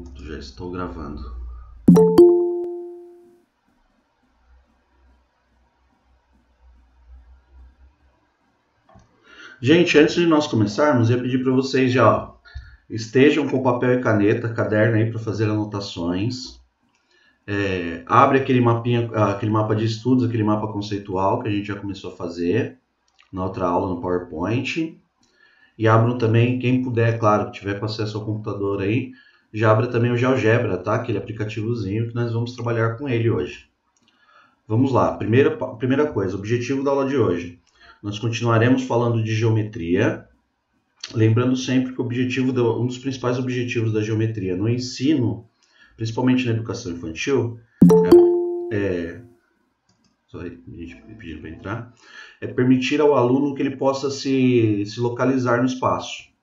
Pronto, já estou gravando. Gente, antes de nós começarmos, eu ia pedir para vocês já estejam com papel e caneta, caderno aí para fazer anotações. Abre aquele mapa de estudos, aquele mapa conceitual que a gente já começou a fazer na outra aula no PowerPoint. E abram também, quem puder, claro, que tiver com acesso ao computador aí, já abra também o GeoGebra, tá? Aquele aplicativozinho que nós vamos trabalhar com ele hoje. Vamos lá, primeira coisa, objetivo da aula de hoje. Nós continuaremos falando de geometria, lembrando sempre que um dos principais objetivos da geometria no ensino, principalmente na educação infantil, só a gente pedindo para entrar, é permitir ao aluno que ele possa se localizar no espaço.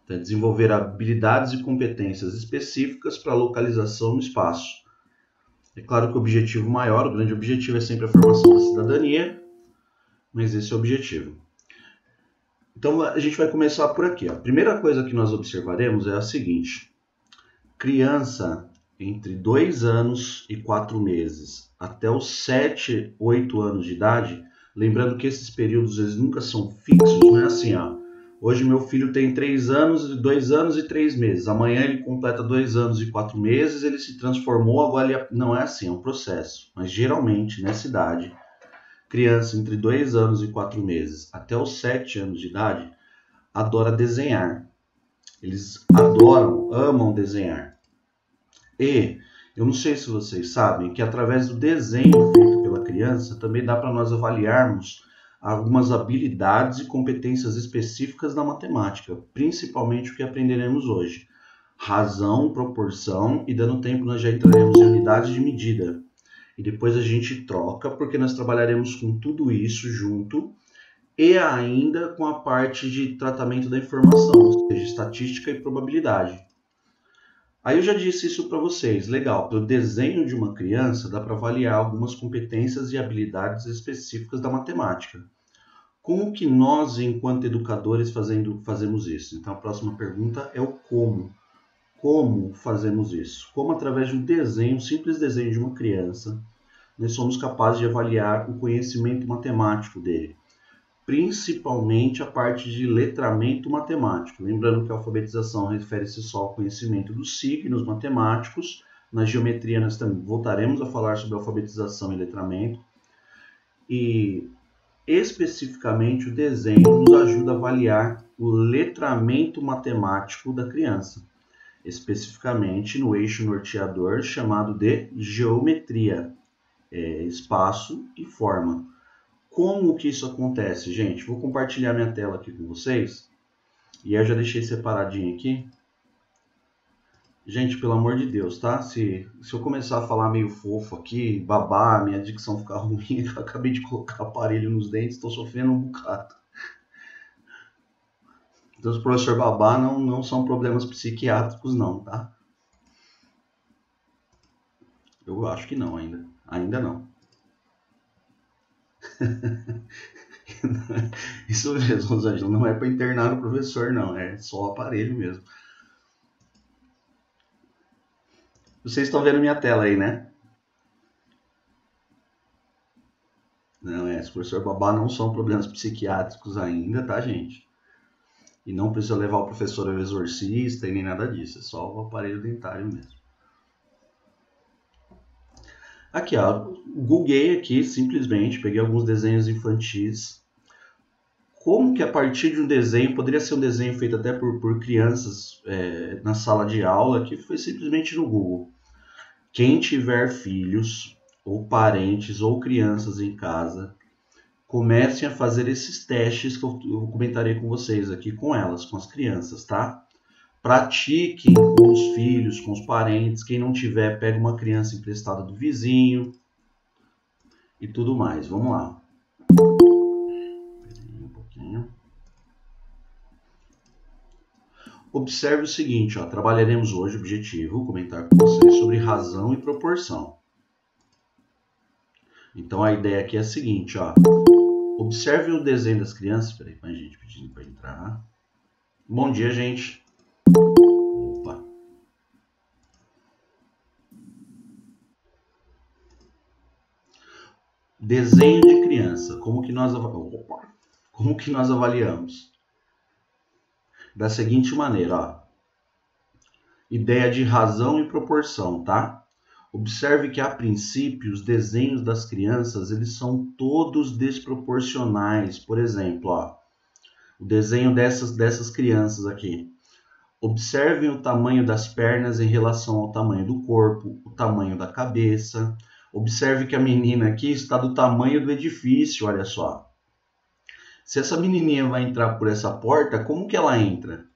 Então, desenvolver habilidades e competências específicas para localização no espaço. É claro que o objetivo maior, o grande objetivo é sempre a formação da cidadania, mas esse é o objetivo. Então a gente vai começar por aqui. A primeira coisa que nós observaremos é a seguinte: criança entre 2 anos e 4 meses até os 7, 8 anos de idade, lembrando que esses períodos eles nunca são fixos, não é assim, hoje meu filho tem 2 anos e 3 meses, amanhã ele completa 2 anos e 4 meses, ele se transformou, agora não é assim, é um processo, mas geralmente nessa idade, criança entre 2 anos e 4 meses até os 7 anos de idade adora desenhar. Eles amam desenhar. E eu não sei se vocês sabem que através do desenho feito pela criança também dá para nós avaliarmos algumas habilidades e competências específicas da matemática, principalmente o que aprenderemos hoje. Razão, proporção e dando tempo nós já entraremos em unidade de medida. E depois a gente troca, porque nós trabalharemos com tudo isso junto e ainda com a parte de tratamento da informação, ou seja, estatística e probabilidade. Aí eu já disse isso para vocês, legal, pelo desenho de uma criança dá para avaliar algumas competências e habilidades específicas da matemática. Como que nós, enquanto educadores, fazemos isso? Então a próxima pergunta é o como. Como fazemos isso? Como através de um simples desenho de uma criança, nós somos capazes de avaliar o conhecimento matemático dele. Principalmente a parte de letramento matemático. Lembrando que a alfabetização refere-se só ao conhecimento dos signos matemáticos. Na geometria nós também voltaremos a falar sobre alfabetização e letramento. E especificamente o desenho nos ajuda a avaliar o letramento matemático da criança. Especificamente no eixo norteador chamado de geometria, espaço e forma. Como que isso acontece, gente? Vou compartilhar minha tela aqui com vocês. E eu já deixei separadinho aqui. Gente, pelo amor de Deus, tá? Se eu começar a falar meio fofo aqui, babar, minha dicção ficar ruim, eu acabei de colocar aparelho nos dentes, estou sofrendo um bocado. Então, os professor babá não são problemas psiquiátricos não, tá? Eu acho que não ainda. Ainda não. Isso mesmo, Rosângela, não é para internar o professor, não, é só o aparelho mesmo. Vocês estão vendo minha tela aí, né? Não, esse professor babá não são problemas psiquiátricos ainda, tá, gente? E não precisa levar o professor ao exorcista e nem nada disso, é só o aparelho dentário mesmo. Aqui, googlei aqui simplesmente, peguei alguns desenhos infantis. Como que a partir de um desenho, poderia ser um desenho feito até por crianças na sala de aula, que foi simplesmente no Google. Quem tiver filhos, ou parentes, ou crianças em casa, comecem a fazer esses testes que eu comentarei com vocês aqui com elas, com as crianças, tá? Pratiquem com os filhos, com os parentes. Quem não tiver, pega uma criança emprestada do vizinho e tudo mais. Vamos lá. Um pouquinho. Observe o seguinte, trabalharemos hoje, objetivo, comentar com vocês sobre razão e proporção. Então a ideia aqui é a seguinte, observe o desenho das crianças. Espera aí, a gente pedindo para entrar. Bom dia, gente. Opa. Desenho de criança. Como que nós avaliamos? Da seguinte maneira, ó. Ideia de razão e proporção, tá? Observe que, a princípio, os desenhos das crianças, eles são todos desproporcionais. Por exemplo, ó, o desenho dessas crianças aqui. Observem o tamanho das pernas em relação ao tamanho do corpo, o tamanho da cabeça. Observe que a menina aqui está do tamanho do edifício, olha só. Se essa menininha vai entrar por essa porta, como que ela entra?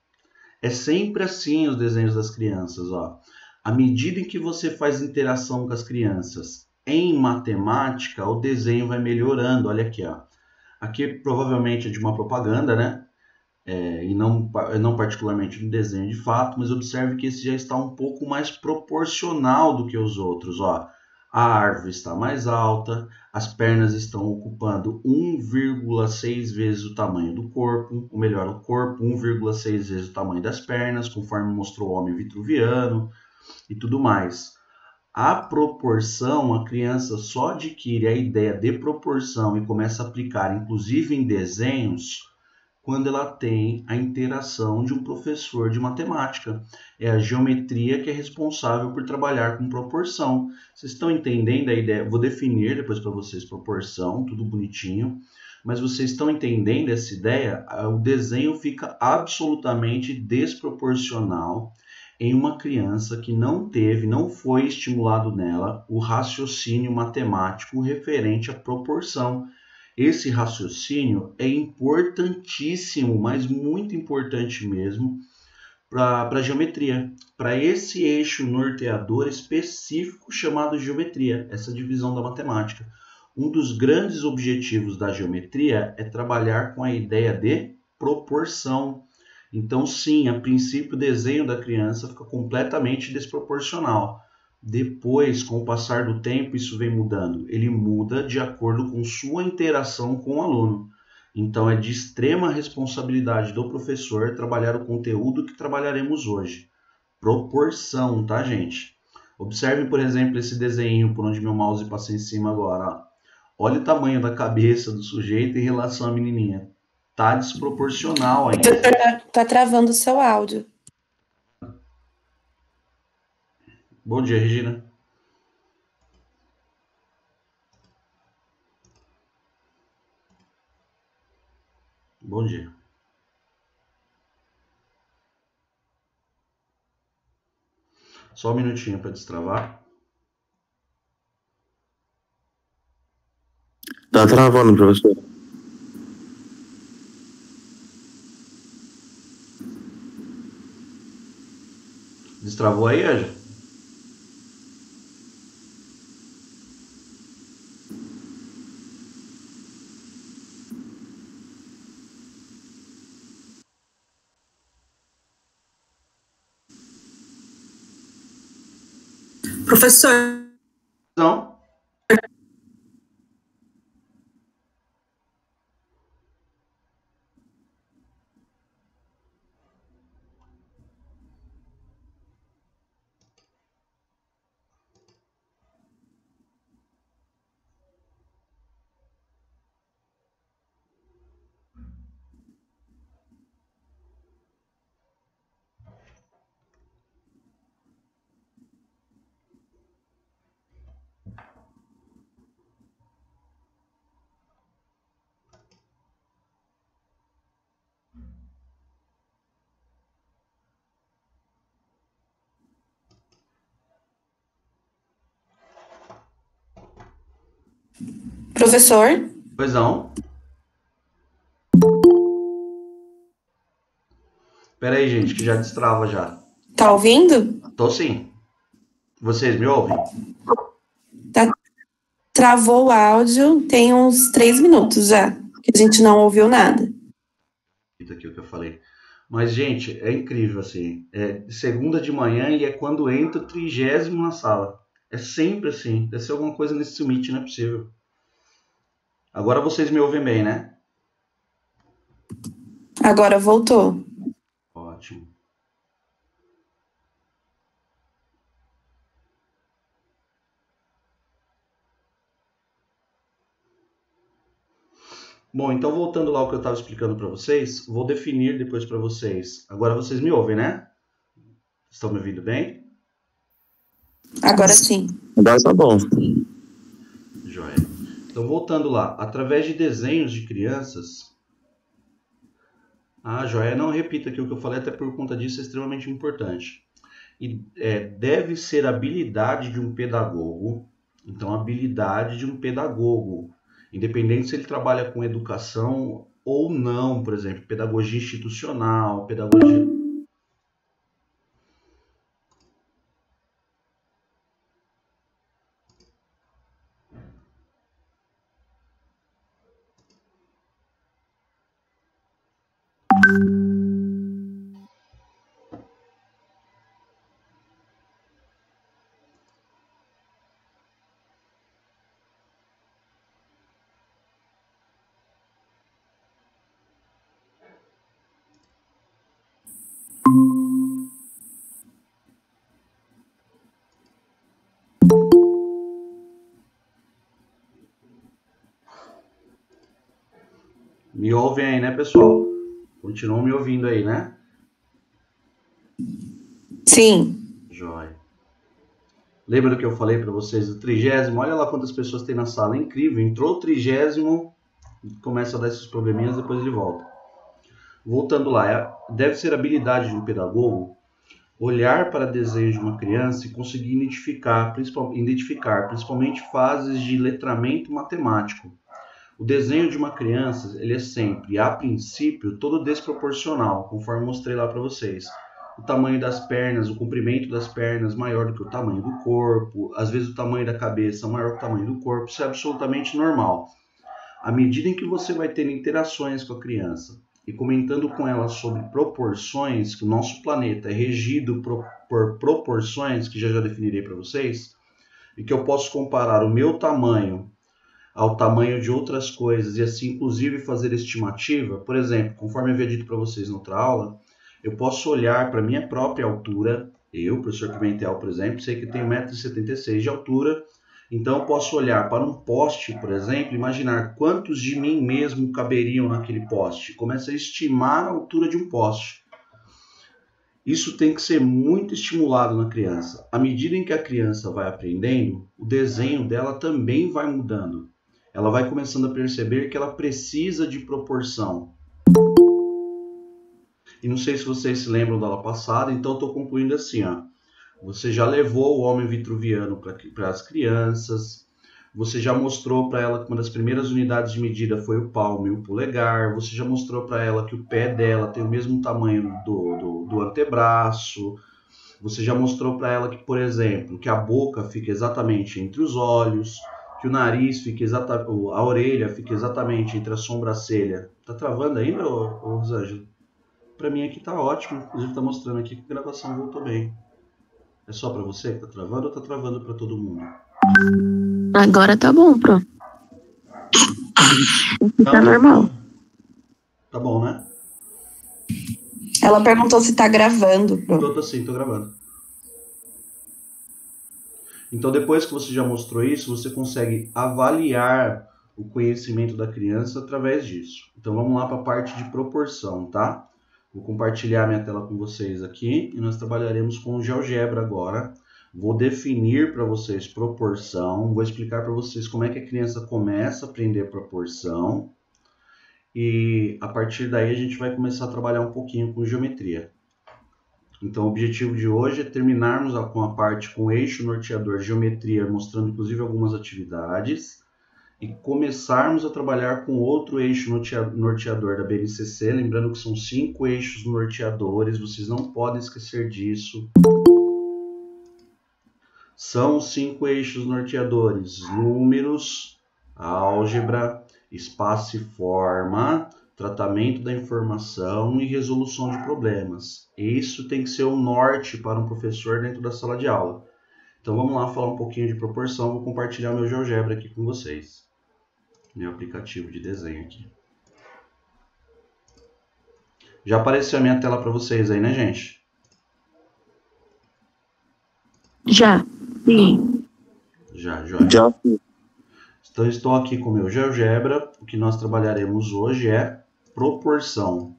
É sempre assim os desenhos das crianças, ó. À medida em que você faz interação com as crianças em matemática, o desenho vai melhorando. Olha aqui, ó. Aqui provavelmente é de uma propaganda, né? E não particularmente um desenho de fato, mas observe que esse já está um pouco mais proporcional do que os outros, ó. A árvore está mais alta, as pernas estão ocupando 1,6 vezes o tamanho do corpo, ou melhor, o corpo 1,6 vezes o tamanho das pernas, conforme mostrou o homem vitruviano e tudo mais. A proporção, a criança só adquire a ideia de proporção e começa a aplicar, inclusive em desenhos, quando ela tem a interação de um professor de matemática. É a geometria que é responsável por trabalhar com proporção. Vocês estão entendendo a ideia? Vou definir depois para vocês proporção, tudo bonitinho. Mas vocês estão entendendo essa ideia? O desenho fica absolutamente desproporcional em uma criança que não foi estimulado nela o raciocínio matemático referente à proporção. Esse raciocínio é importantíssimo, mas muito importante mesmo, para a geometria, para esse eixo norteador específico chamado geometria, essa divisão da matemática. Um dos grandes objetivos da geometria é trabalhar com a ideia de proporção. Então, sim, a princípio o desenho da criança fica completamente desproporcional. Depois, com o passar do tempo, isso vem mudando. Ele muda de acordo com sua interação com o aluno. Então, é de extrema responsabilidade do professor trabalhar o conteúdo que trabalharemos hoje. Proporção, tá, gente? Observe, por exemplo, esse desenho por onde meu mouse passa em cima agora. Ó. Olha o tamanho da cabeça do sujeito em relação à menininha. Tá desproporcional ainda. Tá travando o seu áudio. Bom dia, Regina. Bom dia. Só um minutinho para destravar. Tá travando, professor. Destravou aí, Anja? Professor, Não. professor, Pois não. Pera aí, gente, que já destrava já. tá ouvindo? Tô sim. Vocês me ouvem? Tá, travou o áudio, tem uns 3 minutos já, que a gente não ouviu nada. Isso aqui é o que eu falei. Mas, gente, é incrível, assim. É segunda de manhã e é quando entra o 30º na sala. É sempre assim. Deve ser alguma coisa nesse Meet, não é possível. Agora vocês me ouvem bem, né? Agora voltou. Ótimo. Bom, então voltando lá ao que eu estava explicando para vocês, vou definir depois para vocês. Agora vocês me ouvem, né? Estão me ouvindo bem? Agora sim. Agora tá bom. Joia. Então, voltando lá, através de desenhos de crianças... joia, não repita aqui o que eu falei, até por conta disso é extremamente importante. E deve ser habilidade de um pedagogo. Então, habilidade de um pedagogo. Independente se ele trabalha com educação ou não, por exemplo, pedagogia institucional, pedagogia... Me ouvem aí, né, pessoal? Continuam me ouvindo aí, né? Sim. Joia. Lembra do que eu falei para vocês do 30º? Olha lá quantas pessoas tem na sala. É incrível. Entrou o 30º, começa a dar esses probleminhas, depois ele volta. Voltando lá, deve ser habilidade de um pedagogo olhar para desenhos de uma criança e conseguir identificar principalmente fases de letramento matemático. O desenho de uma criança, ele é sempre, a princípio, todo desproporcional, conforme mostrei lá para vocês. O tamanho das pernas, o comprimento das pernas maior do que o tamanho do corpo, às vezes o tamanho da cabeça maior que o tamanho do corpo, isso é absolutamente normal. À medida em que você vai tendo interações com a criança e comentando com ela sobre proporções, que o nosso planeta é regido por proporções, que já definirei para vocês, e que eu posso comparar o meu tamanho ao tamanho de outras coisas e assim, inclusive, fazer estimativa. Por exemplo, conforme eu havia dito para vocês na outra aula, eu posso olhar para a minha própria altura. Eu, professor Pimentel, por exemplo, sei que tenho 1,76 m de altura, então eu posso olhar para um poste, por exemplo, imaginar quantos de mim mesmo caberiam naquele poste. Começa a estimar a altura de um poste. Isso tem que ser muito estimulado na criança. À medida em que a criança vai aprendendo, o desenho dela também vai mudando. Ela vai começando a perceber que ela precisa de proporção. E não sei se vocês se lembram da aula passada, então eu estou concluindo assim, ó. Você já levou o homem vitruviano para as crianças, você já mostrou para ela que uma das primeiras unidades de medida foi o palmo e o polegar, você já mostrou para ela que o pé dela tem o mesmo tamanho do antebraço, você já mostrou para ela que, por exemplo, que a boca fica exatamente entre os olhos, que o nariz fica exatamente, a orelha fica exatamente entre a sobrancelha. Tá travando ainda, ô Rosângela? Para mim aqui tá ótimo, inclusive tá mostrando aqui que a gravação voltou bem. É só para você que tá travando ou tá travando para todo mundo? Agora tá bom, Pro. Tá normal. Tá bom, né? Ela perguntou se tá gravando, Pro. Tô sim, tô gravando. Então, depois que você já mostrou isso, você consegue avaliar o conhecimento da criança através disso. Então, vamos lá para a parte de proporção, tá? Vou compartilhar minha tela com vocês aqui e nós trabalharemos com o GeoGebra agora. Vou definir para vocês proporção, vou explicar para vocês como é que a criança começa a aprender proporção e a partir daí a gente vai começar a trabalhar um pouquinho com geometria. Então, o objetivo de hoje é terminarmos com a parte com o eixo norteador geometria, mostrando inclusive algumas atividades, e começarmos a trabalhar com outro eixo norteador da BNCC, lembrando que são 5 eixos norteadores, vocês não podem esquecer disso. São 5 eixos norteadores: números, álgebra, espaço e forma, tratamento da informação e resolução de problemas. Isso tem que ser o norte para um professor dentro da sala de aula. Então vamos lá falar um pouquinho de proporção. Vou compartilhar meu GeoGebra aqui com vocês. Meu aplicativo de desenho aqui. Já apareceu a minha tela para vocês aí, né, gente? Já. Sim. Já. Então, estou aqui com o meu GeoGebra. O que nós trabalharemos hoje é proporção.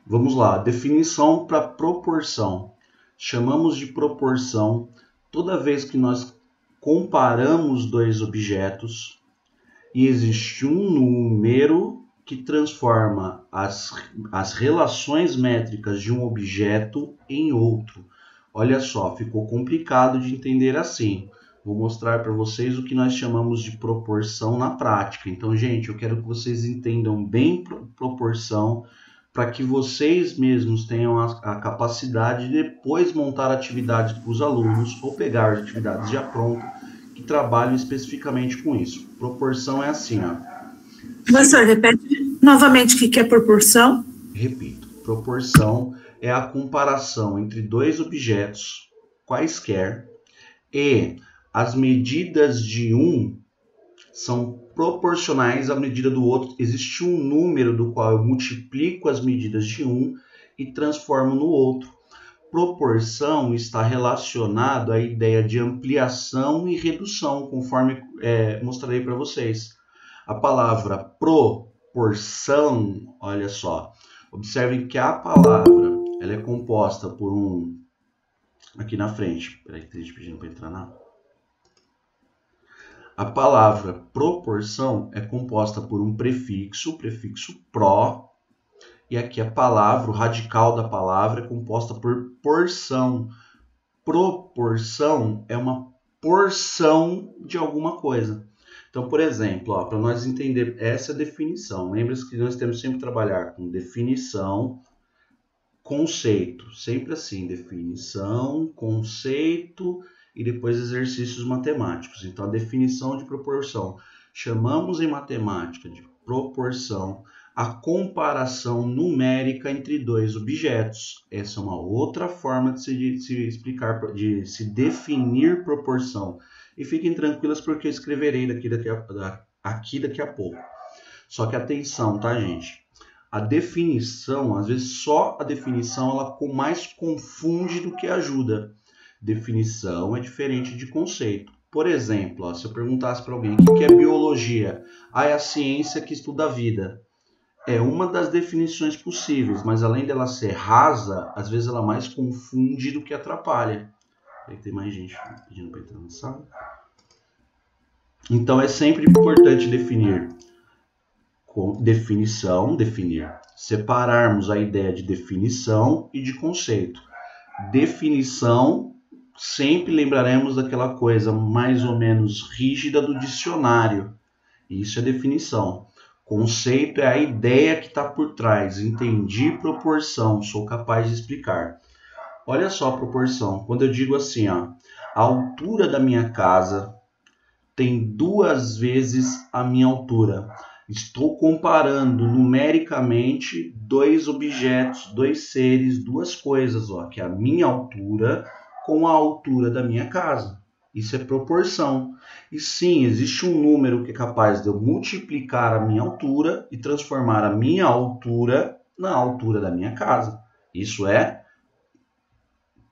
Vamos lá, definição para proporção. Chamamos de proporção toda vez que nós comparamos dois objetos e existe um número que transforma as relações métricas de um objeto em outro. Olha só, ficou complicado de entender assim. Vou mostrar para vocês o que nós chamamos de proporção na prática. Então, gente, eu quero que vocês entendam bem proporção, para que vocês mesmos tenham a capacidade de depois montar atividades para os alunos ou pegar atividades já prontas que trabalham especificamente com isso. Proporção é assim, ó. Professor, repete novamente o que é proporção. Repito, proporção é a comparação entre dois objetos quaisquer e as medidas de um são proporcionais à medida do outro. Existe um número do qual eu multiplico as medidas de um e transformo no outro. Proporção está relacionado à ideia de ampliação e redução, conforme mostrarei para vocês. A palavra proporção, olha só, observem que a palavra ela é composta por um... Aqui na frente, peraí, que estou pedindo para entrar na... A palavra proporção é composta por um prefixo, o prefixo pro, e aqui a palavra, o radical da palavra é composta por porção. Proporção é uma porção de alguma coisa. Então, por exemplo, para nós entender essa definição, lembre-se que nós temos sempre que trabalhar com definição, conceito, sempre assim, definição, conceito e depois exercícios matemáticos. Então, a definição de proporção. Chamamos em matemática de proporção a comparação numérica entre dois objetos. Essa é uma outra forma de se explicar, de se definir proporção. E fiquem tranquilas porque eu escreverei daqui a pouco. Só que atenção, tá, gente? A definição, às vezes só a definição, ela mais confunde do que ajuda. Definição é diferente de conceito. Por exemplo, se eu perguntasse para alguém o que é biologia, é a ciência que estuda a vida. É uma das definições possíveis, mas além dela ser rasa, às vezes ela mais confunde do que atrapalha. Aí tem mais gente pedindo para entrar na sala. Então é sempre importante definir. Com definição, definir. Separarmos a ideia de definição e de conceito. Definição, sempre lembraremos daquela coisa mais ou menos rígida do dicionário. Isso é definição. Conceito é a ideia que está por trás. Entendi proporção, sou capaz de explicar. Olha só a proporção. Quando eu digo assim, ó, a altura da minha casa tem 2 vezes a minha altura. Estou comparando numericamente 2 objetos, 2 seres, 2 coisas, ó, que é a minha altura com a altura da minha casa. Isso é proporção. E sim, existe um número que é capaz de eu multiplicar a minha altura e transformar a minha altura na altura da minha casa. Isso é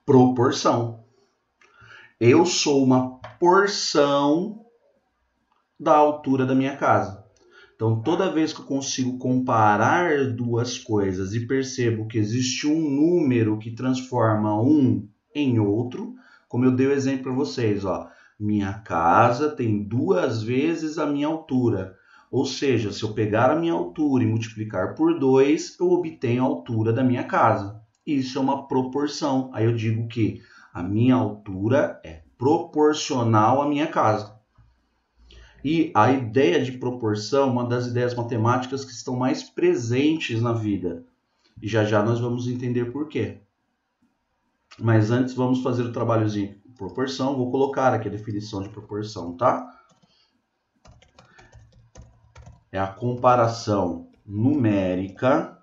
proporção. Eu sou uma porção da altura da minha casa. Então, toda vez que eu consigo comparar 2 coisas e percebo que existe um número que transforma um em outro, como eu dei o exemplo para vocês, ó, minha casa tem 2 vezes a minha altura. Ou seja, se eu pegar a minha altura e multiplicar por 2, eu obtenho a altura da minha casa. Isso é uma proporção. Aí eu digo que a minha altura é proporcional à minha casa. E a ideia de proporção é uma das ideias matemáticas que estão mais presentes na vida. E já já nós vamos entender por quê. Mas antes vamos fazer o trabalhozinho de proporção. Vou colocar aqui a definição de proporção, tá? é a comparação numérica.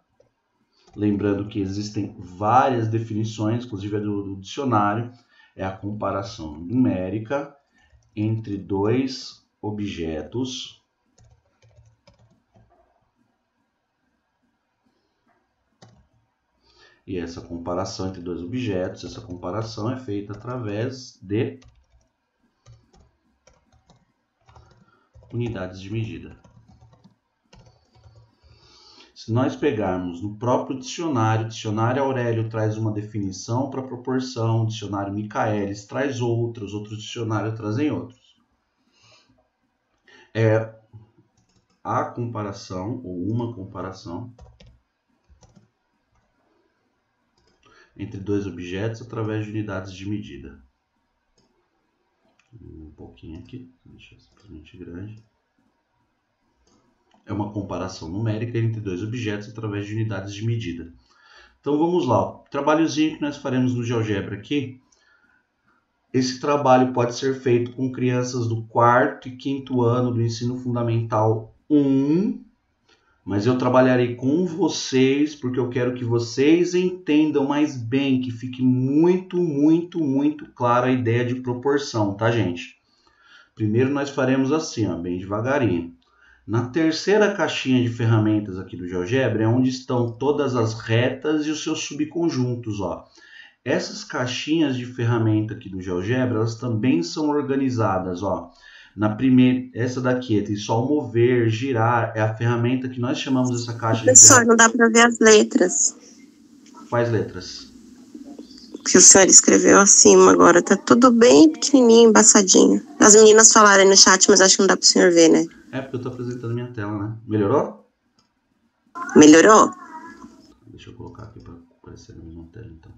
Lembrando que existem várias definições, inclusive a do dicionário. É a comparação numérica entre dois objetos e essa comparação entre dois objetos, essa comparação é feita através de unidades de medida. Se nós pegarmos no próprio dicionário, o dicionário Aurélio traz uma definição para proporção, o dicionário Michaelis traz outros dicionários trazem outros. É a comparação, ou uma comparação, entre dois objetos através de unidades de medida. Um pouquinho aqui, deixa eu simplesmente grande. É uma comparação numérica entre dois objetos através de unidades de medida. Então vamos lá, o trabalhozinho que nós faremos no GeoGebra aqui. Esse trabalho pode ser feito com crianças do 4º e 5º ano do ensino fundamental 1, mas eu trabalharei com vocês porque eu quero que vocês entendam mais bem, que fique muito clara a ideia de proporção, tá, gente? Primeiro nós faremos assim, ó, bem devagarinho. Na terceira caixinha de ferramentas aqui do GeoGebra é onde estão todas as retas e os seus subconjuntos, ó. Essas caixinhas de ferramenta aqui do GeoGebra, elas também são organizadas, ó. Na primeira, essa daqui tem só o mover, girar, é a ferramenta que nós chamamos essa caixa de Professor, não dá para ver as letras Quais letras? que o senhor escreveu acima agora. Tá tudo bem pequenininho, embaçadinho. As meninas falaram aí no chat, mas acho que não dá pro senhor ver, né? É porque eu tô apresentando minha tela, né? Melhorou? Melhorou? Deixa eu colocar aqui para aparecer na mesma tela, então.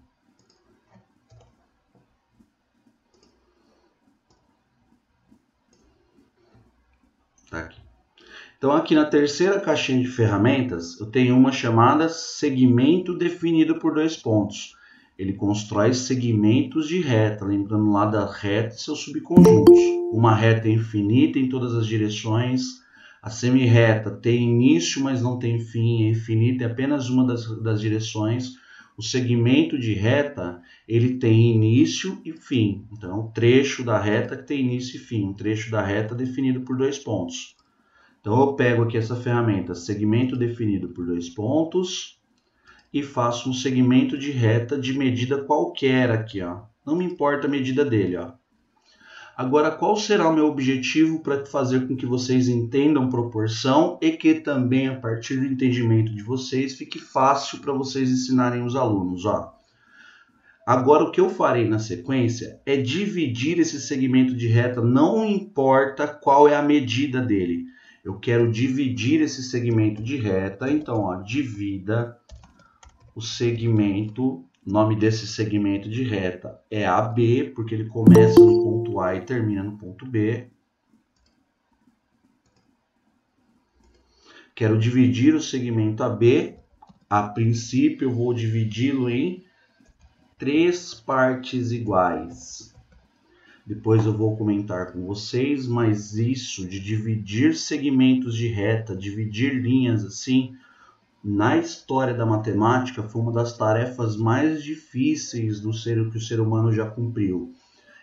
Tá aqui. Então, aqui na terceira caixinha de ferramentas, eu tenho uma chamada segmento definido por dois pontos. Ele constrói segmentos de reta, lembrando lá da reta e seus subconjuntos. Uma reta é infinita em todas as direções. A semirreta tem início, mas não tem fim. É infinita, é apenas uma das direções. O segmento de reta, ele tem início e fim. Então, o trecho da reta que tem início e fim. Um trecho da reta definido por dois pontos. Então, eu pego aqui essa ferramenta, segmento definido por dois pontos, e faço um segmento de reta de medida qualquer aqui, ó. Não me importa a medida dele, ó. Agora, qual será o meu objetivo para fazer com que vocês entendam proporção e que também, a partir do entendimento de vocês, fique fácil para vocês ensinarem os alunos, ó. Agora, o que eu farei na sequência é dividir esse segmento de reta, não importa qual é a medida dele. Eu quero dividir esse segmento de reta, então, ó, divida o segmento, o nome desse segmento de reta é AB, porque ele começa no ponto A e termina no ponto B. Quero dividir o segmento AB. A princípio, eu vou dividi-lo em 3 partes iguais. Depois eu vou comentar com vocês, mas isso de dividir segmentos de reta, dividir linhas assim, na história da matemática foi uma das tarefas mais difíceis que o ser humano já cumpriu.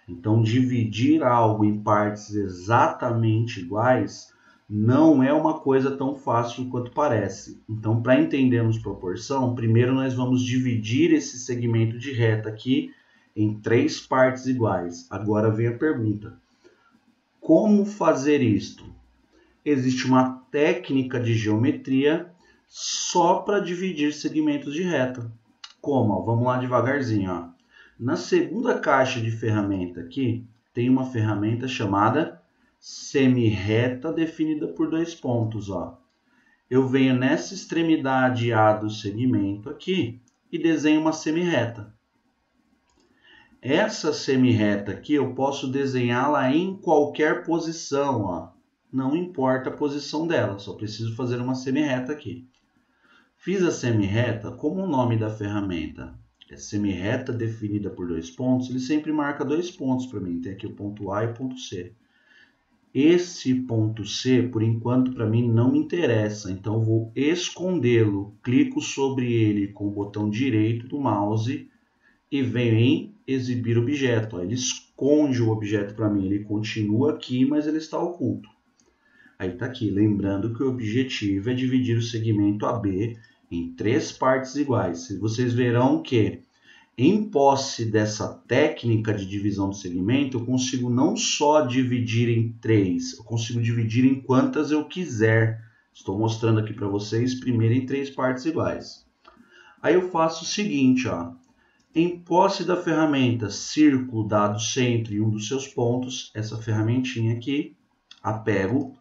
Então, dividir algo em partes exatamente iguais não é uma coisa tão fácil quanto parece. Então, para entendermos proporção, primeiro nós vamos dividir esse segmento de reta aqui em 3 partes iguais. Agora vem a pergunta: como fazer isto? Existe uma técnica de geometria só para dividir segmentos de reta. Como? Ó, vamos lá devagarzinho. Ó. Na segunda caixa de ferramenta aqui, tem uma ferramenta chamada semirreta definida por dois pontos. Ó. Eu venho nessa extremidade A do segmento aqui e desenho uma semirreta. Essa semirreta aqui eu posso desenhá-la em qualquer posição. Ó. Não importa a posição dela, só preciso fazer uma semirreta aqui. Fiz a semirreta, como o nome da ferramenta é semirreta definida por dois pontos, ele sempre marca 2 pontos para mim. Tem aqui o ponto A e o ponto C. esse ponto C, por enquanto, para mim não me interessa. Então, eu vou escondê-lo. Clico sobre ele com o botão direito do mouse e venho em exibir objeto. Ó, ele esconde o objeto para mim. Ele continua aqui, mas ele está oculto. Aí está aqui. Lembrando que o objetivo é dividir o segmento AB em 3 partes iguais. Vocês verão que, em posse dessa técnica de divisão do segmento, eu consigo não só dividir em 3, eu consigo dividir em quantas eu quiser. Estou mostrando aqui para vocês, primeiro em 3 partes iguais. Aí eu faço o seguinte, ó. Em posse da ferramenta círculo dado centro em um dos seus pontos, essa ferramentinha aqui, a pego,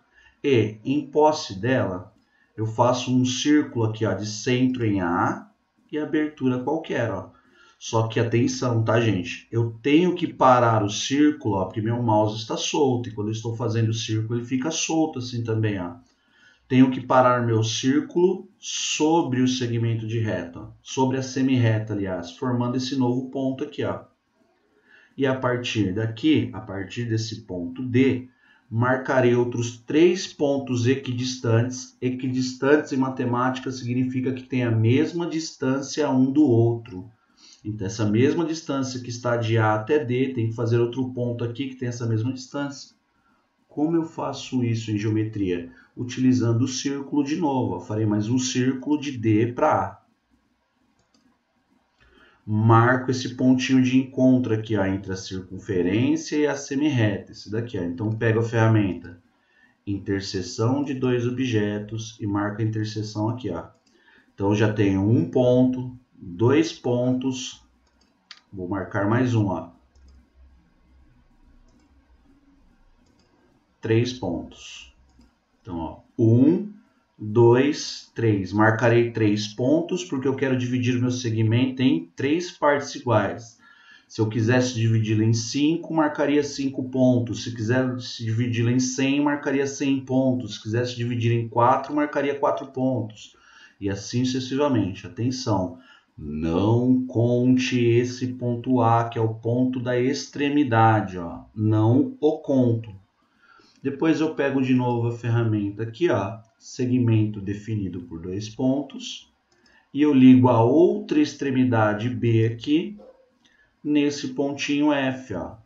e em posse dela, eu faço um círculo aqui, ó, de centro em A e abertura qualquer, ó. Só que atenção, tá, gente? Eu tenho que parar o círculo, ó, porque meu mouse está solto. E quando eu estou fazendo o círculo, ele fica solto assim também, ó. Tenho que parar meu círculo sobre o segmento de reta, ó, sobre a semi-reta, aliás, formando esse novo ponto aqui, ó. E a partir daqui, a partir desse ponto D, marcarei outros 3 pontos equidistantes. Equidistantes em matemática significa que tem a mesma distância um do outro. Então, essa mesma distância que está de A até D, tem que fazer outro ponto aqui que tem essa mesma distância. Como eu faço isso em geometria? Utilizando o círculo de novo. Eu farei mais um círculo de D para A. Marco esse pontinho de encontro aqui, ó, entre a circunferência e a semi-reta. Esse daqui, ó. Então, pego a ferramenta interseção de 2 objetos e marco a interseção aqui, ó. Então, já tenho um ponto, 2 pontos, vou marcar mais um, ó. 3 pontos. Então, ó, 1, 2, 3. Marcarei 3 pontos porque eu quero dividir o meu segmento em 3 partes iguais. Se eu quisesse dividi-lo em 5, marcaria 5 pontos. Se quisesse dividi-lo em 100, marcaria 100 pontos. Se quisesse dividir em 4, marcaria 4 pontos. E assim sucessivamente. Atenção! Não conte esse ponto A, que é o ponto da extremidade, ó. Não o conto. Depois eu pego de novo a ferramenta aqui, ó, segmento definido por 2 pontos, e eu ligo a outra extremidade B aqui, nesse pontinho F, ó.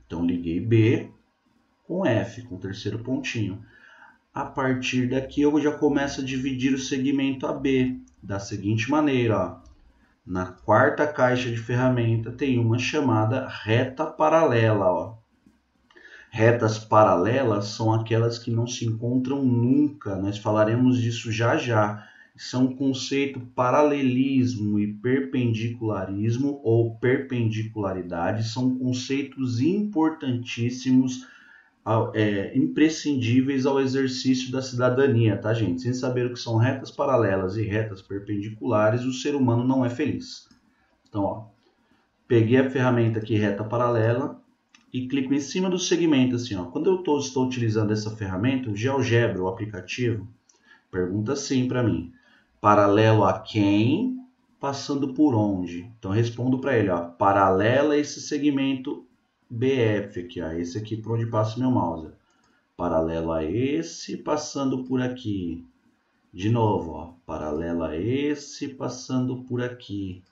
Então, liguei B com F, com o terceiro pontinho. A partir daqui, eu já começo a dividir o segmento AB, da seguinte maneira, ó. Na 4ª caixa de ferramenta tem uma chamada reta paralela, ó. Retas paralelas são aquelas que não se encontram nunca, nós falaremos disso já já. São um conceito paralelismo e perpendicularismo ou perpendicularidade, são conceitos importantíssimos, imprescindíveis ao exercício da cidadania, tá, gente? Sem saber o que são retas paralelas e retas perpendiculares, o ser humano não é feliz. Então, ó, peguei a ferramenta aqui, reta paralela, e clico em cima do segmento, assim, ó. Quando eu estou utilizando essa ferramenta, o GeoGebra, o aplicativo, pergunta assim para mim: paralelo a quem, passando por onde? Então, respondo para ele, ó, paralelo a esse segmento BF aqui, ó, esse aqui por onde passa meu mouse. Paralelo a esse, passando por aqui. De novo, ó, paralelo a esse, passando por aqui.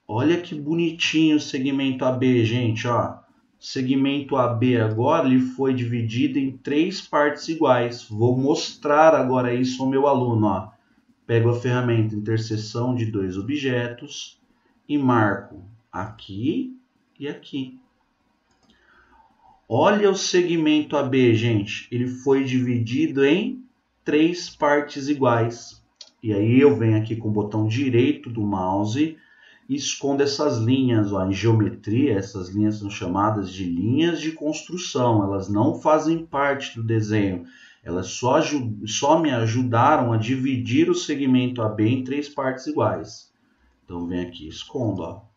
Olha que bonitinho o segmento AB, gente, ó. O segmento AB agora ele foi dividido em 3 partes iguais. Vou mostrar agora isso ao meu aluno, ó. Pego a ferramenta interseção de 2 objetos e marco aqui e aqui. Olha o segmento AB, gente. Ele foi dividido em 3 partes iguais. E aí eu venho aqui com o botão direito do mouse e escondo essas linhas, ó. Em geometria, essas linhas são chamadas de linhas de construção. Elas não fazem parte do desenho. Elas só me ajudaram a dividir o segmento AB em 3 partes iguais. Então, venho aqui, escondo, ó.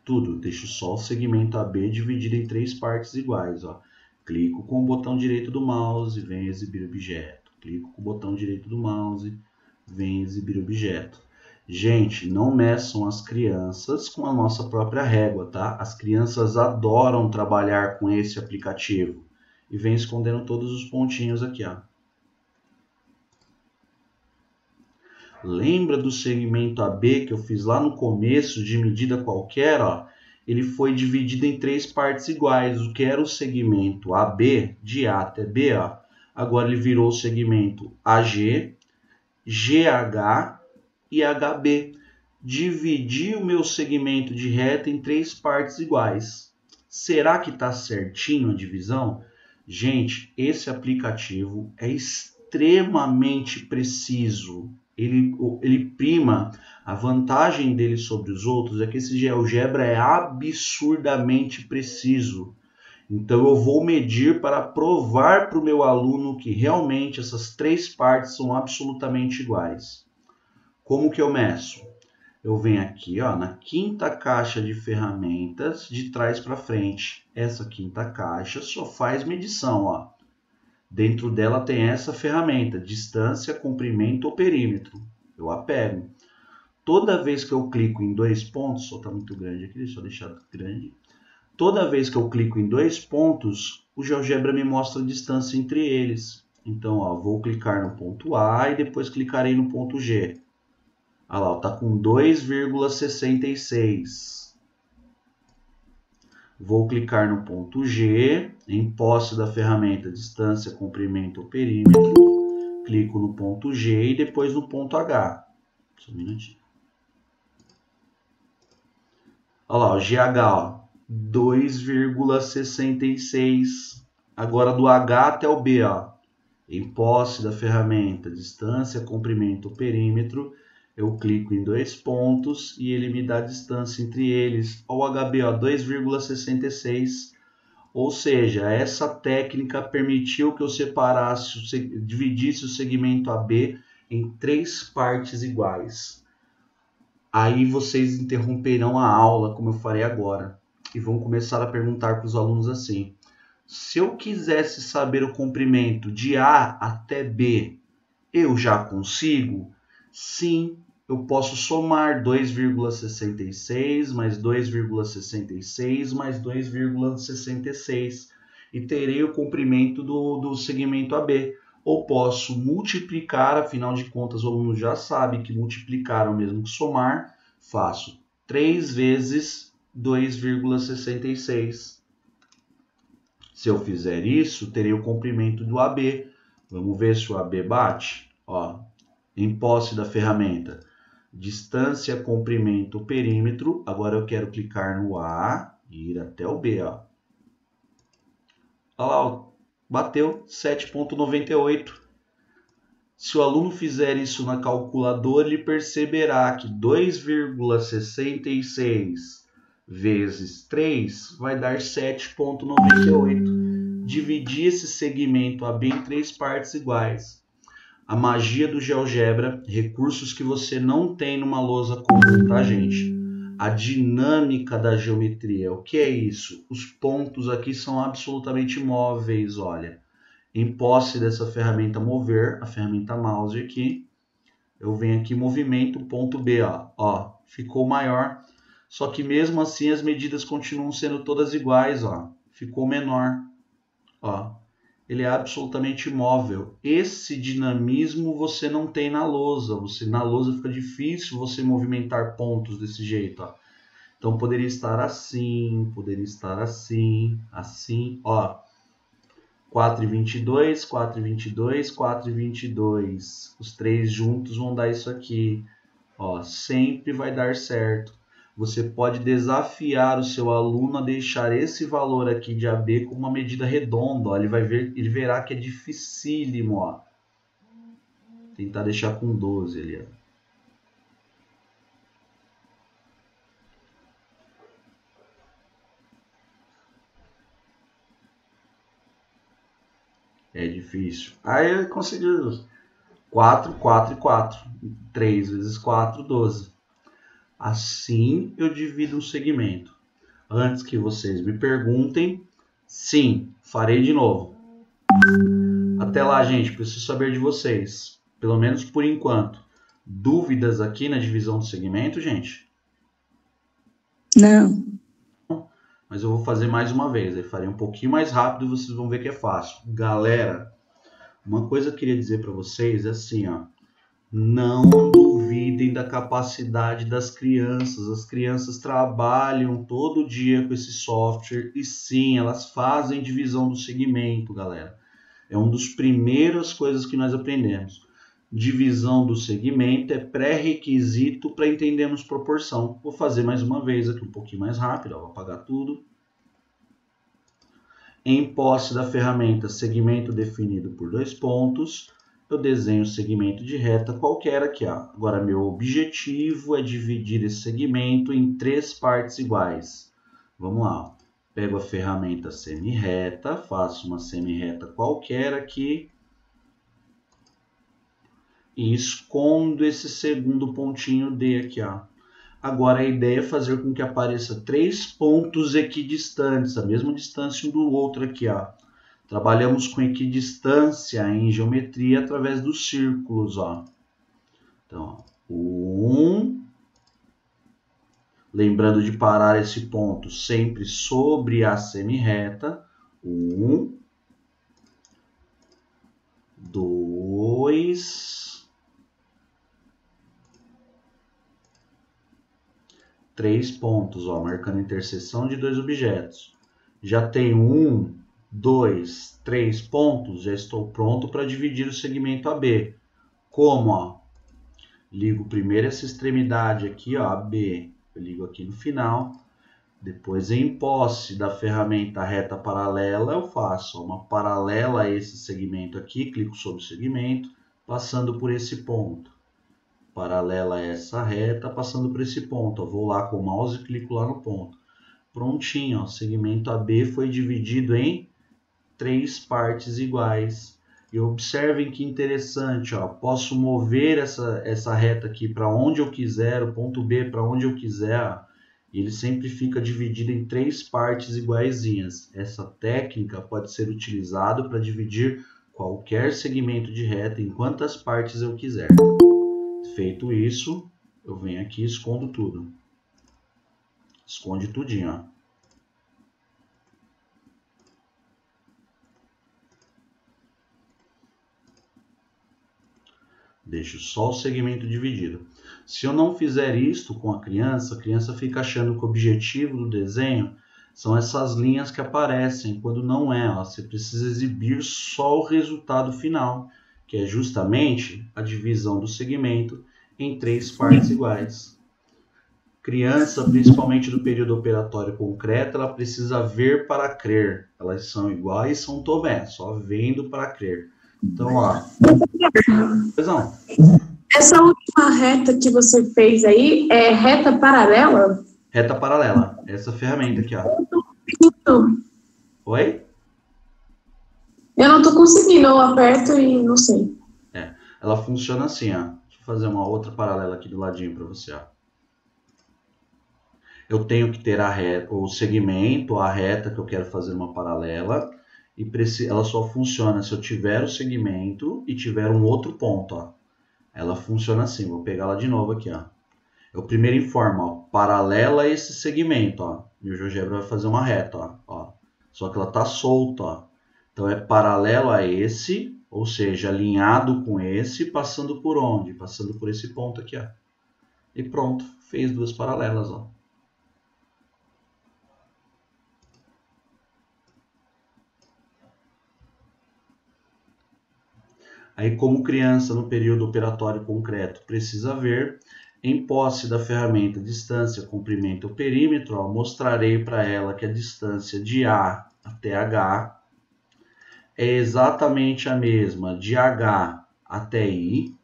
Tudo, deixo só o segmento AB dividido em 3 partes iguais, ó. Clico com o botão direito do mouse, venho exibir objeto. Clico com o botão direito do mouse, venho exibir objeto. Gente, não meçam as crianças com a nossa própria régua, tá? As crianças adoram trabalhar com esse aplicativo. e vem escondendo todos os pontinhos aqui, ó. Lembra do segmento AB que eu fiz lá no começo, de medida qualquer, ó? Ele foi dividido em 3 partes iguais, o que era o segmento AB, de A até B, ó. Agora ele virou o segmento AG, GH e HB. Dividi o meu segmento de reta em 3 partes iguais. Será que está certinho a divisão? Gente, esse aplicativo é extremamente preciso. Ele prima, a vantagem dele sobre os outros é que esse GeoGebra é absurdamente preciso. Então eu vou medir para provar para o meu aluno que realmente essas 3 partes são absolutamente iguais. Como que eu meço? Eu venho aqui, ó, na quinta caixa de ferramentas, de trás para frente. Essa quinta caixa só faz medição, ó. Dentro dela tem essa ferramenta, distância, comprimento ou perímetro. Eu a pego. Toda vez que eu clico em 2 pontos, só está muito grande aqui, deixa eu deixar grande. Toda vez que eu clico em 2 pontos, o GeoGebra me mostra a distância entre eles. Então, ó, vou clicar no ponto A e depois clicarei no ponto G. Olha lá, está com 2,66. Vou clicar no ponto G, em posse da ferramenta distância, comprimento ou perímetro. Clico no ponto G e depois no ponto H. Só um minutinho. Olha lá, o GH, 2,66. Agora do H até o B, ó, em posse da ferramenta distância, comprimento ou perímetro. Eu clico em 2 pontos e ele me dá a distância entre eles. Olha o HB, 2,66. Ou seja, essa técnica permitiu que eu separasse, dividisse o segmento AB em 3 partes iguais. Aí vocês interromperão a aula, como eu farei agora, e vão começar a perguntar para os alunos assim: se eu quisesse saber o comprimento de A até B, eu já consigo? Sim, eu posso somar 2,66 mais 2,66 mais 2,66 e terei o comprimento do segmento AB. Ou posso multiplicar, afinal de contas o aluno já sabe que multiplicar é o mesmo que somar. Faço 3 vezes 2,66. Se eu fizer isso, terei o comprimento do AB. Vamos ver se o AB bate. Ó, em posse da ferramenta distância, comprimento, perímetro. Agora eu quero clicar no A e ir até o B. Ó. Olha lá, ó, bateu 7,98. Se o aluno fizer isso na calculadora, ele perceberá que 2,66 vezes 3 vai dar 7,98. Dividir esse segmento AB em 3 partes iguais. A magia do GeoGebra, recursos que você não tem numa lousa comum, tá, gente? A dinâmica da geometria. O que é isso? Os pontos aqui são absolutamente móveis, olha. Em posse dessa ferramenta mover, a ferramenta mouse aqui, eu venho aqui movimento ponto B, ó, ficou maior. Só que mesmo assim as medidas continuam sendo todas iguais, ó, ficou menor, ó. Ele é absolutamente móvel. Esse dinamismo você não tem na lousa. Na lousa fica difícil você movimentar pontos desse jeito, ó. Então poderia estar assim, assim, ó. 4,22, 4,22, 4,22. Os 3 juntos vão dar isso aqui. Ó, sempre vai dar certo. Você pode desafiar o seu aluno a deixar esse valor aqui de AB com uma medida redonda. Ó. Ele verá que é dificílimo. Ó. Tentar deixar com 12 ali. Ó. É difícil. Aí eu consegui 4, 4 e 4. 3 vezes 4, 12. Assim eu divido um segmento. Antes que vocês me perguntem, sim, farei de novo. Até lá, gente, preciso saber de vocês. Pelo menos por enquanto. Dúvidas aqui na divisão do segmento, gente? Não. mas eu vou fazer mais uma vez. Aí farei um pouquinho mais rápido e vocês vão ver que é fácil. Galera, uma coisa que eu queria dizer para vocês é assim, ó. Não duvidem da capacidade das crianças. As crianças trabalham todo dia com esse software e sim, elas fazem divisão do segmento, galera. É uma das primeiras coisas que nós aprendemos. Divisão do segmento é pré-requisito para entendermos proporção. Vou fazer mais uma vez aqui um pouquinho mais rápido, ó, vou apagar tudo. Em posse da ferramenta segmento definido por 2 pontos, eu desenho o segmento de reta qualquer aqui. Ó. Agora, meu objetivo é dividir esse segmento em 3 partes iguais. Vamos lá. Pego a ferramenta semi-reta, faço uma semi-reta qualquer aqui e escondo esse segundo pontinho D aqui. Ó. Agora, a ideia é fazer com que apareça 3 pontos equidistantes, a mesma distância um do outro aqui. Ó. Trabalhamos com equidistância em geometria através dos círculos, ó. Então, ó, lembrando de parar esse ponto sempre sobre a semi-reta. 1, 2, 3 pontos, ó, marcando a interseção de 2 objetos. Já tenho 1, 2, 3 pontos, já estou pronto para dividir o segmento AB. Como? Ó, ligo primeiro essa extremidade aqui, ó, AB, eu ligo aqui no final. Depois, em posse da ferramenta reta paralela, eu faço uma paralela a esse segmento aqui, clico sobre o segmento, passando por esse ponto. Paralela a essa reta, passando por esse ponto. Eu vou lá com o mouse e clico lá no ponto. Prontinho, ó, o segmento AB foi dividido em 3 partes iguais. E observem que interessante, ó, posso mover essa reta aqui para onde eu quiser, o ponto B para onde eu quiser, ó, e ele sempre fica dividido em 3 partes iguaizinhas. Essa técnica pode ser utilizada para dividir qualquer segmento de reta em quantas partes eu quiser. Feito isso, eu venho aqui e escondo tudo. Esconde tudinho, ó. Deixo só o segmento dividido. Se eu não fizer isto com a criança fica achando que o objetivo do desenho são essas linhas que aparecem, quando não é. Ó, você precisa exibir só o resultado final, que é justamente a divisão do segmento em 3 partes iguais. Criança, principalmente do período operatório concreto, ela precisa ver para crer. Elas são iguais São Tomé, só vendo para crer. Então, ó. Não. Essa última reta que você fez aí é reta paralela? Reta paralela. Essa ferramenta aqui, ó. Oi? Eu não tô conseguindo, eu aperto e não sei. Ela funciona assim, ó. Deixa eu fazer uma outra paralela aqui do ladinho para você, ó. Eu tenho que ter o segmento, a reta que eu quero fazer uma paralela. E ela só funciona se eu tiver o segmento e tiver um outro ponto, ó. Ela funciona assim, vou pegar ela de novo aqui, ó. Eu primeiro informo, ó, paralela a esse segmento, ó. E o GeoGebra vai fazer uma reta, ó. Só que ela tá solta, ó. Então é paralelo a esse, ou seja, alinhado com esse, passando por onde? Passando por esse ponto aqui, ó. E pronto, fez 2 paralelas, ó. Aí, como criança no período operatório concreto precisa ver, em posse da ferramenta distância, comprimento ou perímetro, ó, mostrarei para ela que a distância de A até H é exatamente a mesma de H até I,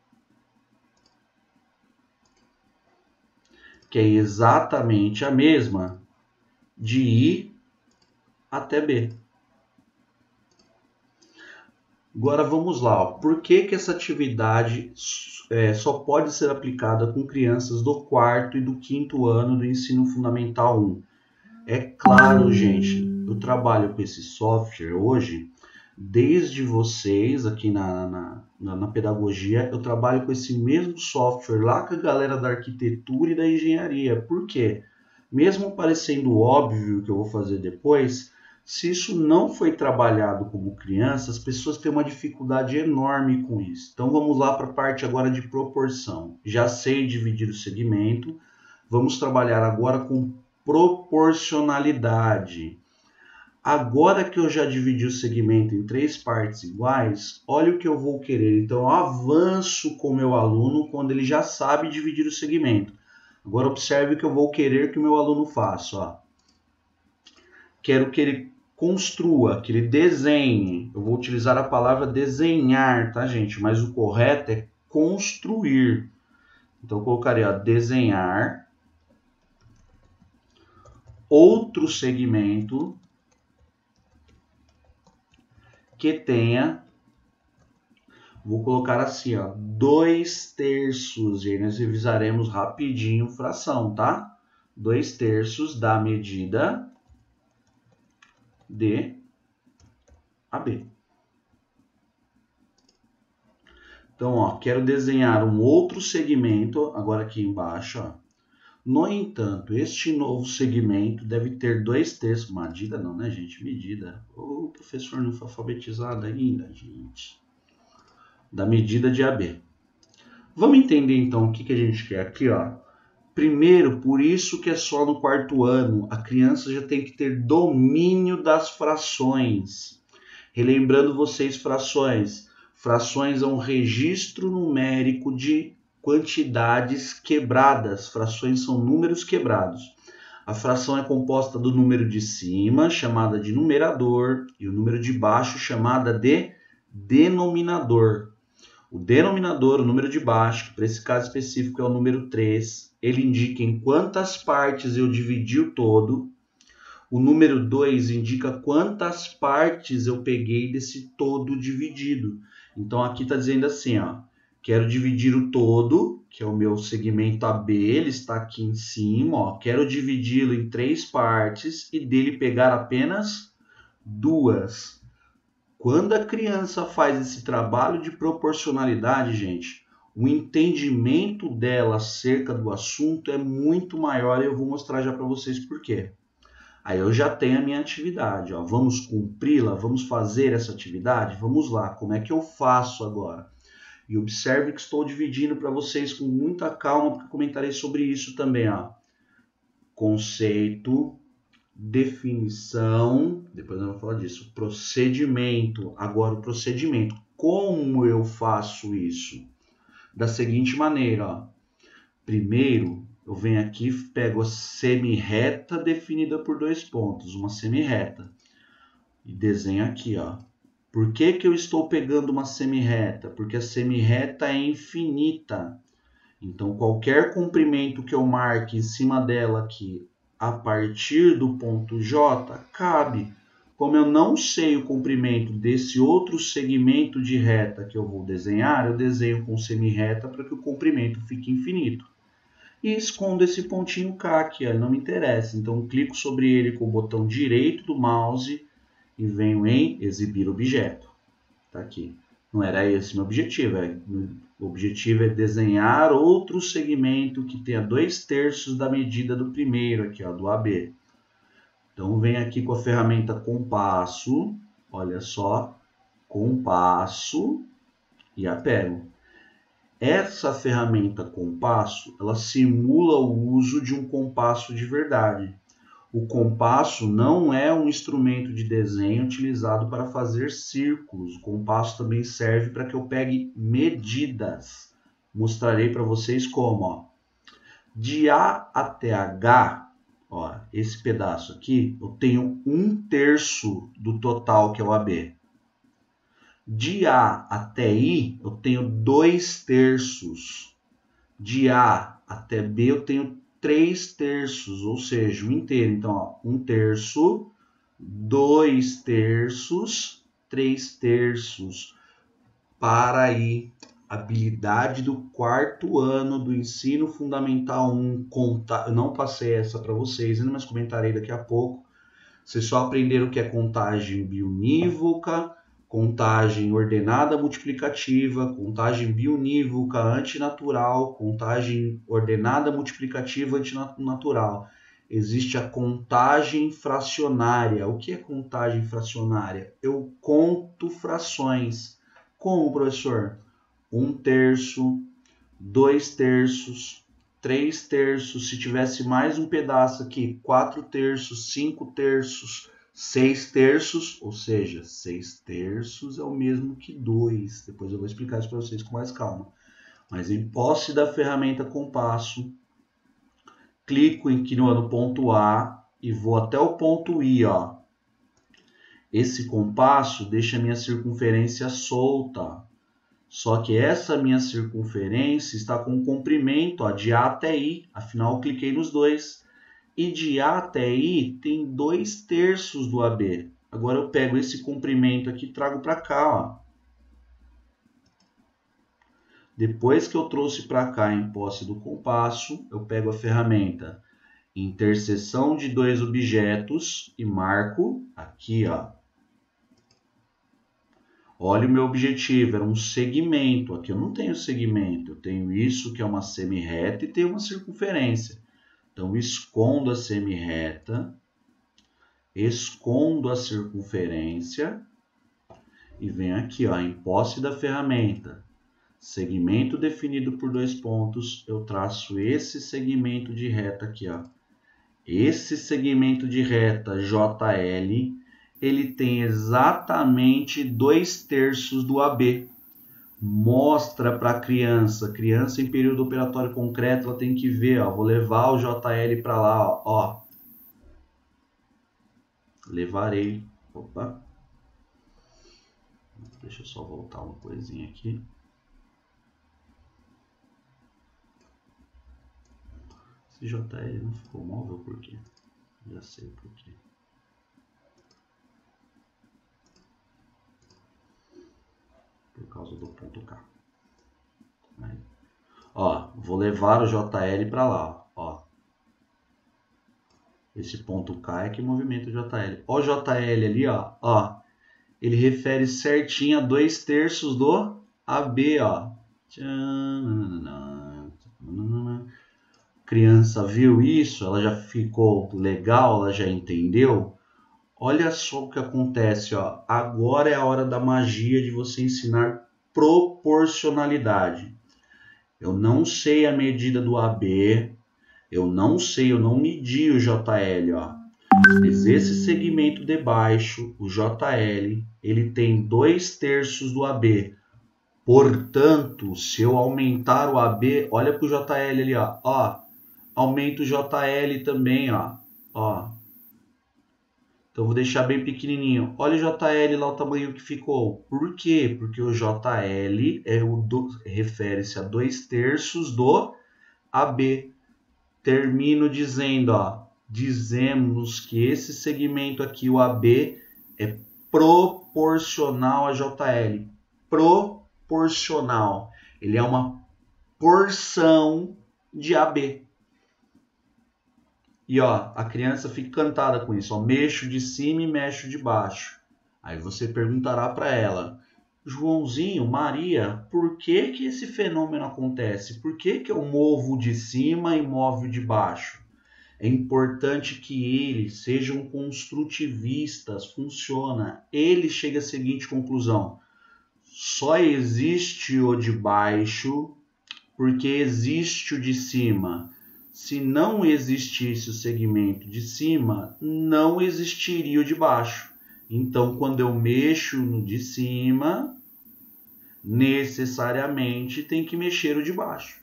que é exatamente a mesma de I até B. Agora vamos lá, ó. Por que essa atividade só pode ser aplicada com crianças do 4º e do 5º ano do ensino fundamental 1? É claro, gente, eu trabalho com esse software hoje, desde vocês aqui na pedagogia, eu trabalho com esse mesmo software lá com a galera da arquitetura e da engenharia. Por quê? Mesmo parecendo óbvio que eu vou fazer depois, se isso não foi trabalhado como criança, as pessoas têm uma dificuldade enorme com isso. Então vamos lá para a parte agora de proporção. Já sei dividir o segmento, vamos trabalhar agora com proporcionalidade. Agora que eu já dividi o segmento em 3 partes iguais, olha o que eu vou querer. Então eu avanço com o meu aluno quando ele já sabe dividir o segmento. Agora observe o que eu vou querer que o meu aluno faça. Ó. Quero que ele construa, que ele desenhe. Eu vou utilizar a palavra desenhar, tá, gente? Mas o correto é construir. Então eu colocaria, ó, desenhar outro segmento que tenha, vou colocar assim, ó, 2/3, e aí nós revisaremos rapidinho fração, tá? 2/3 da medida de AB. Então, ó, quero desenhar um outro segmento, agora aqui embaixo, ó. No entanto, este novo segmento deve ter 2/3, medida não, né, gente? Medida. O professor não foi alfabetizado ainda, gente. Da medida de AB. Vamos entender, então, o que a gente quer aqui, ó. Primeiro, por isso que é só no 4º ano, a criança já tem que ter domínio das frações. Relembrando vocês, frações. Frações é um registro numérico de quantidades quebradas. Frações são números quebrados. A fração é composta do número de cima, chamada de numerador, e o número de baixo, chamada de denominador. O denominador, o número de baixo, que para esse caso específico é o número 3, ele indica em quantas partes eu dividi o todo. O número 2 indica quantas partes eu peguei desse todo dividido. Então aqui está dizendo assim, ó. Quero dividir o todo, que é o meu segmento AB, ele está aqui em cima, ó. Quero dividi-lo em 3 partes e dele pegar apenas 2. Quando a criança faz esse trabalho de proporcionalidade, gente, o entendimento dela acerca do assunto é muito maior e eu vou mostrar já para vocês por quê. Aí eu já tenho a minha atividade, ó. Vamos cumpri-la? Vamos fazer essa atividade? Vamos lá, como é que eu faço agora? E observe que estou dividindo para vocês com muita calma, porque comentarei sobre isso também. Ó. Conceito, definição, depois eu vou falar disso, procedimento. Agora o procedimento, como eu faço isso? Da seguinte maneira, ó. Primeiro, eu venho aqui e pego a semirreta definida por 2 pontos, uma semirreta, e desenho aqui, ó. Por que que eu estou pegando uma semirreta? Porque a semirreta é infinita. Então, qualquer comprimento que eu marque em cima dela aqui, a partir do ponto J, cabe. Como eu não sei o comprimento desse outro segmento de reta que eu vou desenhar, eu desenho com semirreta para que o comprimento fique infinito. E escondo esse pontinho K aqui, ó, não me interessa. Então, clico sobre ele com o botão direito do mouse e venho em exibir objeto. Tá aqui. Não era esse meu objetivo. O objetivo é desenhar outro segmento que tenha 2/3 da medida do primeiro aqui, ó, do AB. Então, venho aqui com a ferramenta compasso. Olha só. Compasso. E apego. Essa ferramenta compasso, ela simula o uso de um compasso de verdade. O compasso não é um instrumento de desenho utilizado para fazer círculos. O compasso também serve para que eu pegue medidas. Mostrarei para vocês como. Ó. De A até H, ó, esse pedaço aqui, eu tenho 1/3 do total, que é o AB. De A até I, eu tenho 2/3. De A até B, eu tenho 3/3, ou seja, o inteiro. Então, ó, 1/3, 2/3, 3/3. Para aí, habilidade do 4º ano do ensino fundamental 1. Eu não passei essa para vocês ainda, mas comentarei daqui a pouco. Vocês só aprenderam o que é contagem biunívoca, contagem ordenada multiplicativa, contagem biunívoca antinatural, contagem ordenada multiplicativa antinatural. existe a contagem fracionária. O que é contagem fracionária? Eu conto frações. Como, professor? 1/3, 2/3, 3/3. Se tivesse mais um pedaço aqui, 4/3, 5/3, 6/3, ou seja, 6/3 é o mesmo que 2. Depois eu vou explicar isso para vocês com mais calma. Mas em posse da ferramenta compasso, clico aqui no ponto A e vou até o ponto I, ó. Esse compasso deixa a minha circunferência solta. Só que essa minha circunferência está com comprimento, ó, de A até I. Afinal, eu cliquei nos dois. E de A até I tem 2/3 do AB. Agora eu pego esse comprimento aqui e trago para cá, ó. Depois que eu trouxe para cá em posse do compasso, eu pego a ferramenta interseção de dois objetos e marco aqui, ó. Olha o meu objetivo, era um segmento. Aqui eu não tenho segmento, eu tenho isso que é uma semi-reta e tenho uma circunferência. Então, escondo a semi-reta, escondo a circunferência e venho aqui, ó, em posse da ferramenta. Segmento definido por 2 pontos, eu traço esse segmento de reta aqui, ó. Esse segmento de reta JL, ele tem exatamente 2/3 do AB. Mostra para a criança em período operatório concreto, ela tem que ver, ó, vou levar o JL para lá, ó. Levarei, opa. Deixa eu só voltar uma coisinha aqui. Esse JL não ficou móvel por quê? Já sei por quê. Por causa do ponto K. Aí. Ó, vou levar o JL para lá, ó. Esse ponto K é que movimenta o JL. Ó o JL ali, ó. Ele refere certinho a 2/3 do AB, ó. Criança viu isso, ela já ficou legal, ela já entendeu. Olha só o que acontece, ó. Agora é a hora da magia de você ensinar proporcionalidade. Eu não sei a medida do AB, eu não medi o JL, ó. Mas esse segmento de baixo, o JL, ele tem 2/3 do AB. Portanto, se eu aumentar o AB, olha para o JL ali, ó. Aumento o JL também, ó. Então, vou deixar bem pequenininho. Olha o JL lá, o tamanho que ficou. Por quê? Porque o JL refere-se a 2/3 do AB. Termino dizendo, ó. Dizemos que esse segmento aqui, o AB, é proporcional a JL. Proporcional. Ele é uma porção de AB. E ó, a criança fica encantada com isso. Ó, mexo de cima e mexo de baixo. Aí você perguntará para ela, Joãozinho, Maria, por que que esse fenômeno acontece? Por que que eu movo de cima e movo de baixo? É importante que eles sejam construtivistas, funciona. Ele chega à seguinte conclusão: só existe o de baixo porque existe o de cima. Se não existisse o segmento de cima, não existiria o de baixo. Então, quando eu mexo no de cima, necessariamente tem que mexer o de baixo.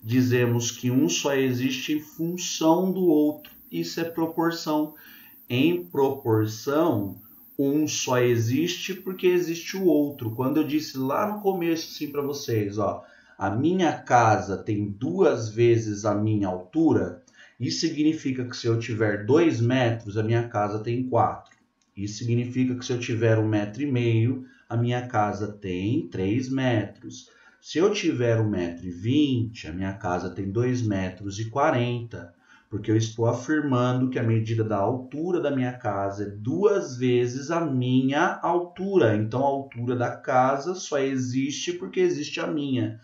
Dizemos que um só existe em função do outro. Isso é proporção. Em proporção, um só existe porque existe o outro. Quando eu disse lá no começo assim para vocês, ó, a minha casa tem 2 vezes a minha altura, isso significa que se eu tiver 2 metros, a minha casa tem 4. Isso significa que se eu tiver 1,5 metro, a minha casa tem 3 metros. Se eu tiver 1,20 metro, a minha casa tem 2,40 metros, porque eu estou afirmando que a medida da altura da minha casa é 2 vezes a minha altura. Então, a altura da casa só existe porque existe a minha.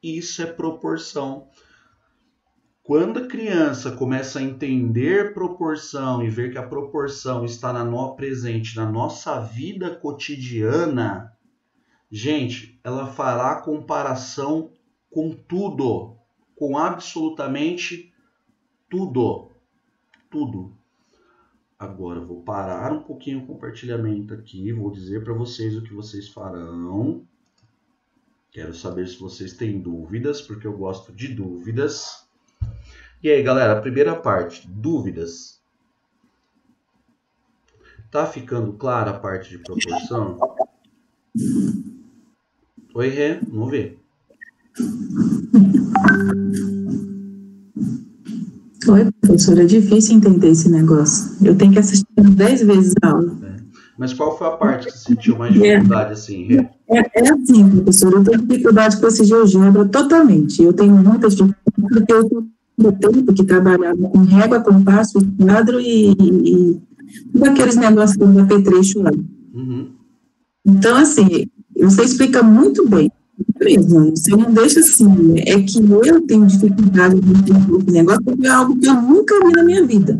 Isso é proporção. Quando a criança começa a entender proporção e ver que a proporção está presente na nossa vida cotidiana, gente, ela fará comparação com tudo, com absolutamente tudo, tudo. Agora, vou parar um pouquinho o compartilhamento aqui, vou dizer para vocês o que vocês farão. Quero saber se vocês têm dúvidas, porque eu gosto de dúvidas. E aí, galera, a primeira parte, dúvidas. Tá ficando clara a parte de proporção? Oi, Rê, vamos ver. Oi, professora, é difícil entender esse negócio. Eu tenho que assistir 10 vezes a aula. Mas qual foi a parte que você sentiu mais dificuldade, assim, Rê? É assim, professora, eu tenho dificuldade com esse GeoGebra totalmente. Eu tenho muita dificuldade porque eu tenho tempo que trabalhava com régua, compasso, quadro e aqueles negócios do apetrecho lá. Uhum. Então, assim, você explica muito bem. Mesmo, você não deixa assim, é que eu tenho dificuldade de entender esse negócio, porque é algo que eu nunca vi na minha vida.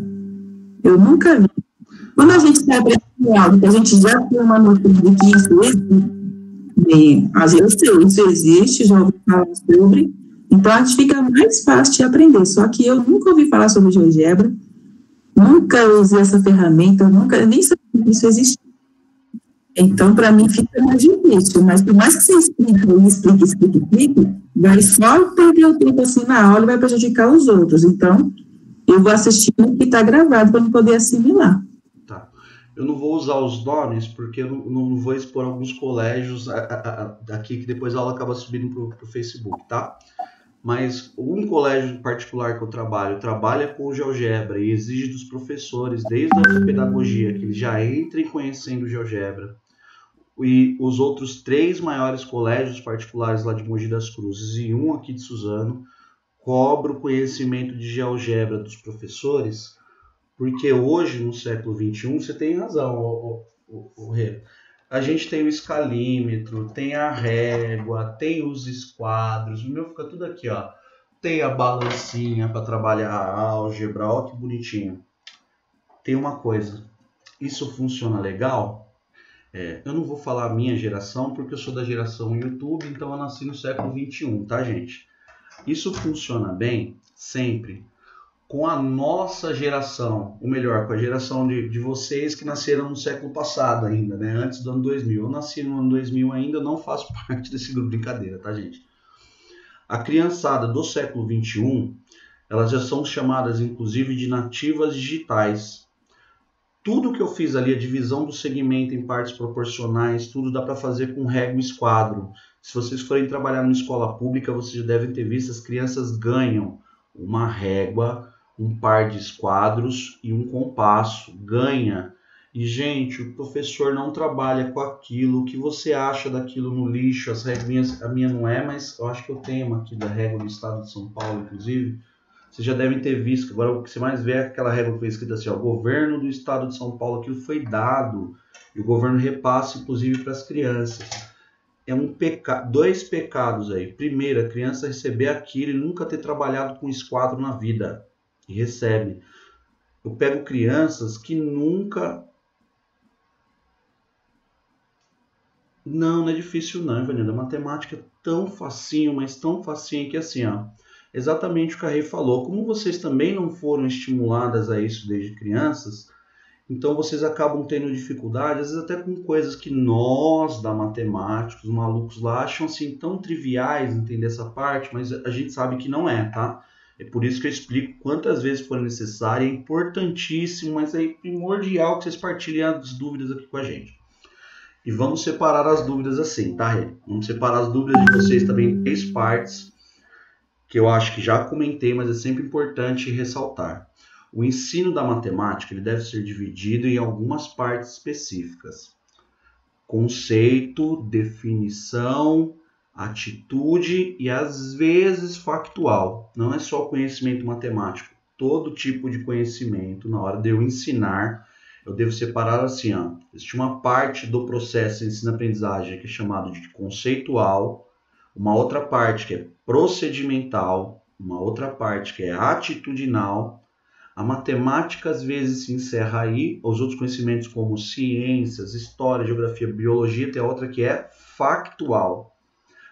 Eu nunca vi. Quando a gente está aprendendo algo que a gente já tem uma noção de que isso existe, às vezes eu sei, isso existe, já ouvi falar sobre, então a gente fica mais fácil de aprender. Só que eu nunca ouvi falar sobre GeoGebra, nunca usei essa ferramenta, eu nem sabia que isso existia. Então, para mim, fica mais difícil, mas por mais que você explique, vai só perder o tempo assim na aula e vai prejudicar os outros. Então, eu vou assistir o que está gravado para eu poder assimilar. Tá. Eu não vou usar os nomes, porque eu não vou expor alguns colégios aqui, que depois a aula acaba subindo para o Facebook, tá? Mas um colégio particular que eu trabalha com o GeoGebra e exige dos professores, desde a pedagogia, que eles já entrem conhecendo o GeoGebra. E os outros 3 maiores colégios particulares lá de Mogi das Cruzes e um aqui de Suzano cobram o conhecimento de GeoGebra dos professores, porque hoje, no século XXI, você tem razão, Rê. A gente tem o escalímetro, tem a régua, tem os esquadros, o meu fica tudo aqui, ó. Tem a balancinha para trabalhar a álgebra, ó que bonitinho. Tem uma coisa, isso funciona legal? Eu não vou falar a minha geração, porque eu sou da geração YouTube, então eu nasci no século XXI, tá, gente? Isso funciona bem sempre com a nossa geração, ou melhor, com a geração de vocês que nasceram no século passado ainda, né? Antes do ano 2000. Eu nasci no ano 2000 ainda, eu não faço parte desse grupo de brincadeira, tá, gente? A criançada do século XXI, elas já são chamadas, inclusive, de nativas digitais. Tudo que eu fiz ali, a divisão do segmento em partes proporcionais, tudo dá para fazer com régua e esquadro. Se vocês forem trabalhar numa escola pública, vocês já devem ter visto, as crianças ganham uma régua, um par de esquadros e um compasso. Ganha. E, gente, o professor não trabalha com aquilo. O que você acha daquilo no lixo? As reguinhas, a minha não é, mas eu acho que eu tenho uma aqui da régua do estado de São Paulo, inclusive. Vocês já devem ter visto. Agora, o que você mais vê é aquela régua que foi escrita assim, ó, governo do estado de São Paulo. Aquilo foi dado. E o governo repassa, inclusive, para as crianças. É um pecado, 2 pecados aí. Primeiro, a criança receber aquilo e nunca ter trabalhado com esquadro na vida. E recebe. Eu pego crianças que nunca... Não é difícil não, Ivanilda. A matemática é tão facinho, mas tão facinho que assim, ó. Exatamente o que a Rê falou. Como vocês também não foram estimuladas a isso desde crianças, então vocês acabam tendo dificuldade, às vezes até com coisas que nós, da matemática, os malucos lá, acham assim tão triviais entender essa parte, mas a gente sabe que não é, tá? É por isso que eu explico quantas vezes for necessário, é importantíssimo, mas é primordial que vocês partilhem as dúvidas aqui com a gente. E vamos separar as dúvidas assim, tá, Rê? Vamos separar as dúvidas de vocês também em 3 partes, que eu acho que já comentei, mas é sempre importante ressaltar. O ensino da matemática ele deve ser dividido em algumas partes específicas. Conceito, definição, atitude e às vezes factual. Não é só conhecimento matemático. Todo tipo de conhecimento, na hora de eu ensinar, eu devo separar assim. Ó. Existe uma parte do processo de ensino-aprendizagem que é chamado de conceitual, uma outra parte que é procedimental, uma outra parte que é atitudinal. A matemática às vezes se encerra aí, os outros conhecimentos como ciências, história, geografia, biologia, tem a outra que é factual.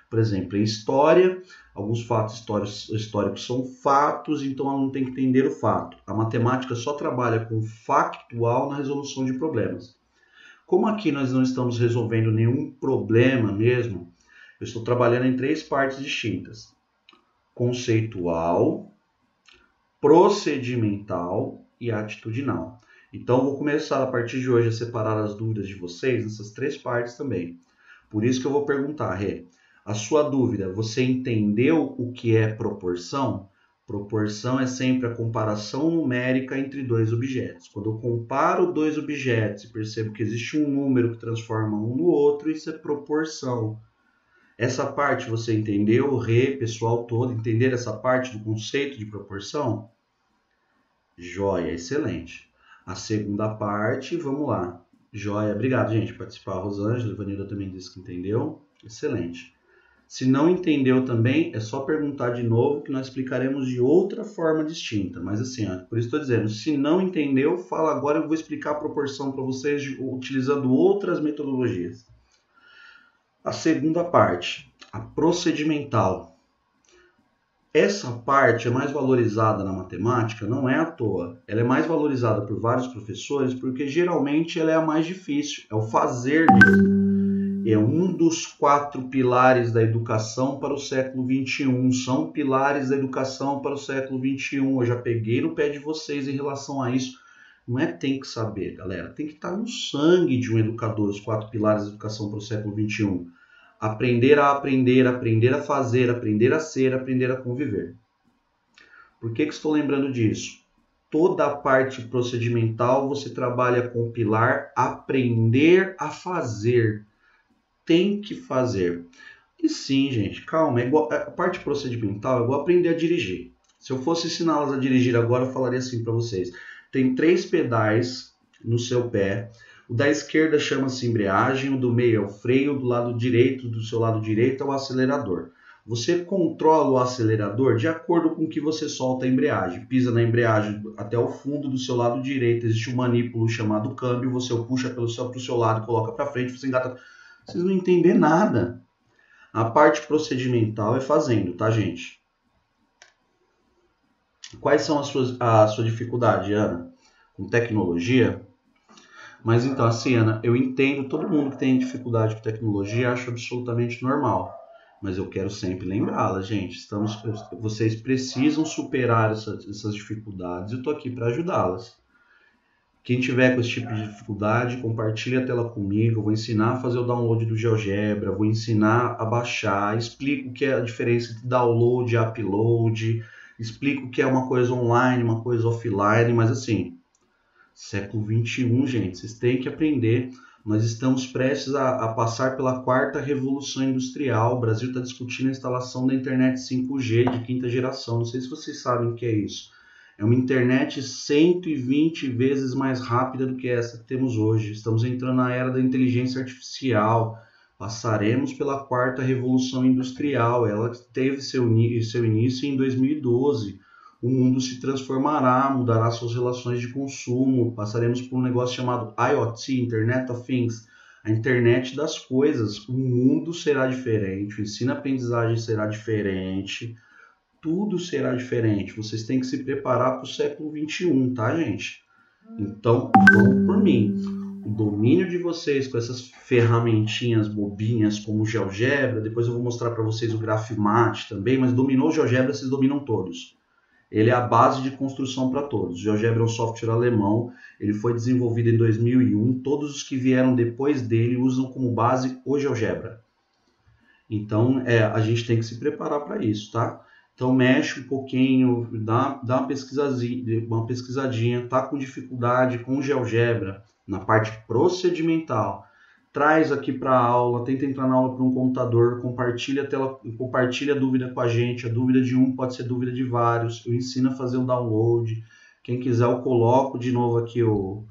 Por exemplo, em história, alguns fatos históricos são fatos, então o aluno tem que entender o fato. A matemática só trabalha com factual na resolução de problemas. Como aqui nós não estamos resolvendo nenhum problema mesmo, eu estou trabalhando em 3 partes distintas: conceitual, procedimental e atitudinal. Então, vou começar a partir de hoje a separar as dúvidas de vocês nessas 3 partes também. Por isso que eu vou perguntar, Rê, a sua dúvida, você entendeu o que é proporção? Proporção é sempre a comparação numérica entre 2 objetos. Quando eu comparo 2 objetos e percebo que existe um número que transforma um no outro, isso é proporção. Essa parte você entendeu, Rê, pessoal todo, entender essa parte do conceito de proporção? Joia, excelente. A segunda parte, vamos lá. Joia, obrigado, gente, por participar. A Rosângela, a Ivanilda também disse que entendeu. Excelente. Se não entendeu também, é só perguntar de novo que nós explicaremos de outra forma distinta. Mas assim, ó, por isso estou dizendo, se não entendeu, fala agora, eu vou explicar a proporção para vocês utilizando outras metodologias. A segunda parte, a procedimental. Essa parte é mais valorizada na matemática, não é à toa. Ela é mais valorizada por vários professores porque geralmente ela é a mais difícil, é o fazer mesmo. É um dos 4 pilares da educação para o século XXI. São pilares da educação para o século XXI. Eu já peguei no pé de vocês em relação a isso. Não é tem que saber, galera. Tem que estar no sangue de um educador, os 4 pilares da educação para o século XXI. Aprender a aprender, aprender a fazer, aprender a ser, aprender a conviver. Por que estou lembrando disso? Toda a parte procedimental você trabalha com o pilar aprender a fazer. Tem que fazer. E sim, gente, calma. A parte procedimental é igual aprender a dirigir. Se eu fosse ensiná-las a dirigir agora, eu falaria assim para vocês. Tem 3 pedais no seu pé. O da esquerda chama-se embreagem, o do meio é o freio, do lado direito, do seu lado direito é o acelerador. Você controla o acelerador de acordo com que você solta a embreagem. Pisa na embreagem até o fundo do seu lado direito, existe um manípulo chamado câmbio, você o puxa para o seu lado, coloca para frente, você engata. Vocês não entendem nada. A parte procedimental é fazendo, tá, gente? Quais são a sua dificuldade, Ana? Com tecnologia? Mas então, assim, Ana, eu entendo todo mundo que tem dificuldade com tecnologia, acho absolutamente normal. Mas eu quero sempre lembrá-la, gente. Vocês precisam superar essas dificuldades. Eu estou aqui para ajudá-las. Quem tiver com esse tipo de dificuldade, compartilhe a tela comigo. Eu vou ensinar a fazer o download do GeoGebra, vou ensinar a baixar, explico o que é a diferença entre download e upload, explico o que é uma coisa online, uma coisa offline, mas assim, século XXI, gente, vocês têm que aprender. Nós estamos prestes a passar pela 4ª revolução industrial. O Brasil está discutindo a instalação da internet 5G de 5ª geração. Não sei se vocês sabem o que é isso. É uma internet 120 vezes mais rápida do que essa que temos hoje. Estamos entrando na era da inteligência artificial. Passaremos pela 4ª revolução industrial. Ela teve seu início em 2012. O mundo se transformará, mudará suas relações de consumo. Passaremos por um negócio chamado IoT, Internet of Things, a internet das coisas. O mundo será diferente, o ensino-aprendizagem será diferente. Tudo será diferente. Vocês têm que se preparar para o século XXI, tá, gente? Então, vão por mim. O domínio de vocês com essas ferramentinhas bobinhas como o GeoGebra, depois eu vou mostrar para vocês o GraphMath também, mas dominou o GeoGebra, vocês dominam todos. Ele é a base de construção para todos. O GeoGebra é um software alemão, ele foi desenvolvido em 2001, todos os que vieram depois dele usam como base o GeoGebra. Então, a gente tem que se preparar para isso, tá? Então mexe um pouquinho, dá uma pesquisadinha, tá com dificuldade com o GeoGebra na parte procedimental, traz aqui para a aula, tenta entrar na aula por um computador, compartilha a dúvida com a gente, a dúvida de um pode ser dúvida de vários, eu ensino a fazer o download, quem quiser eu coloco de novo aqui o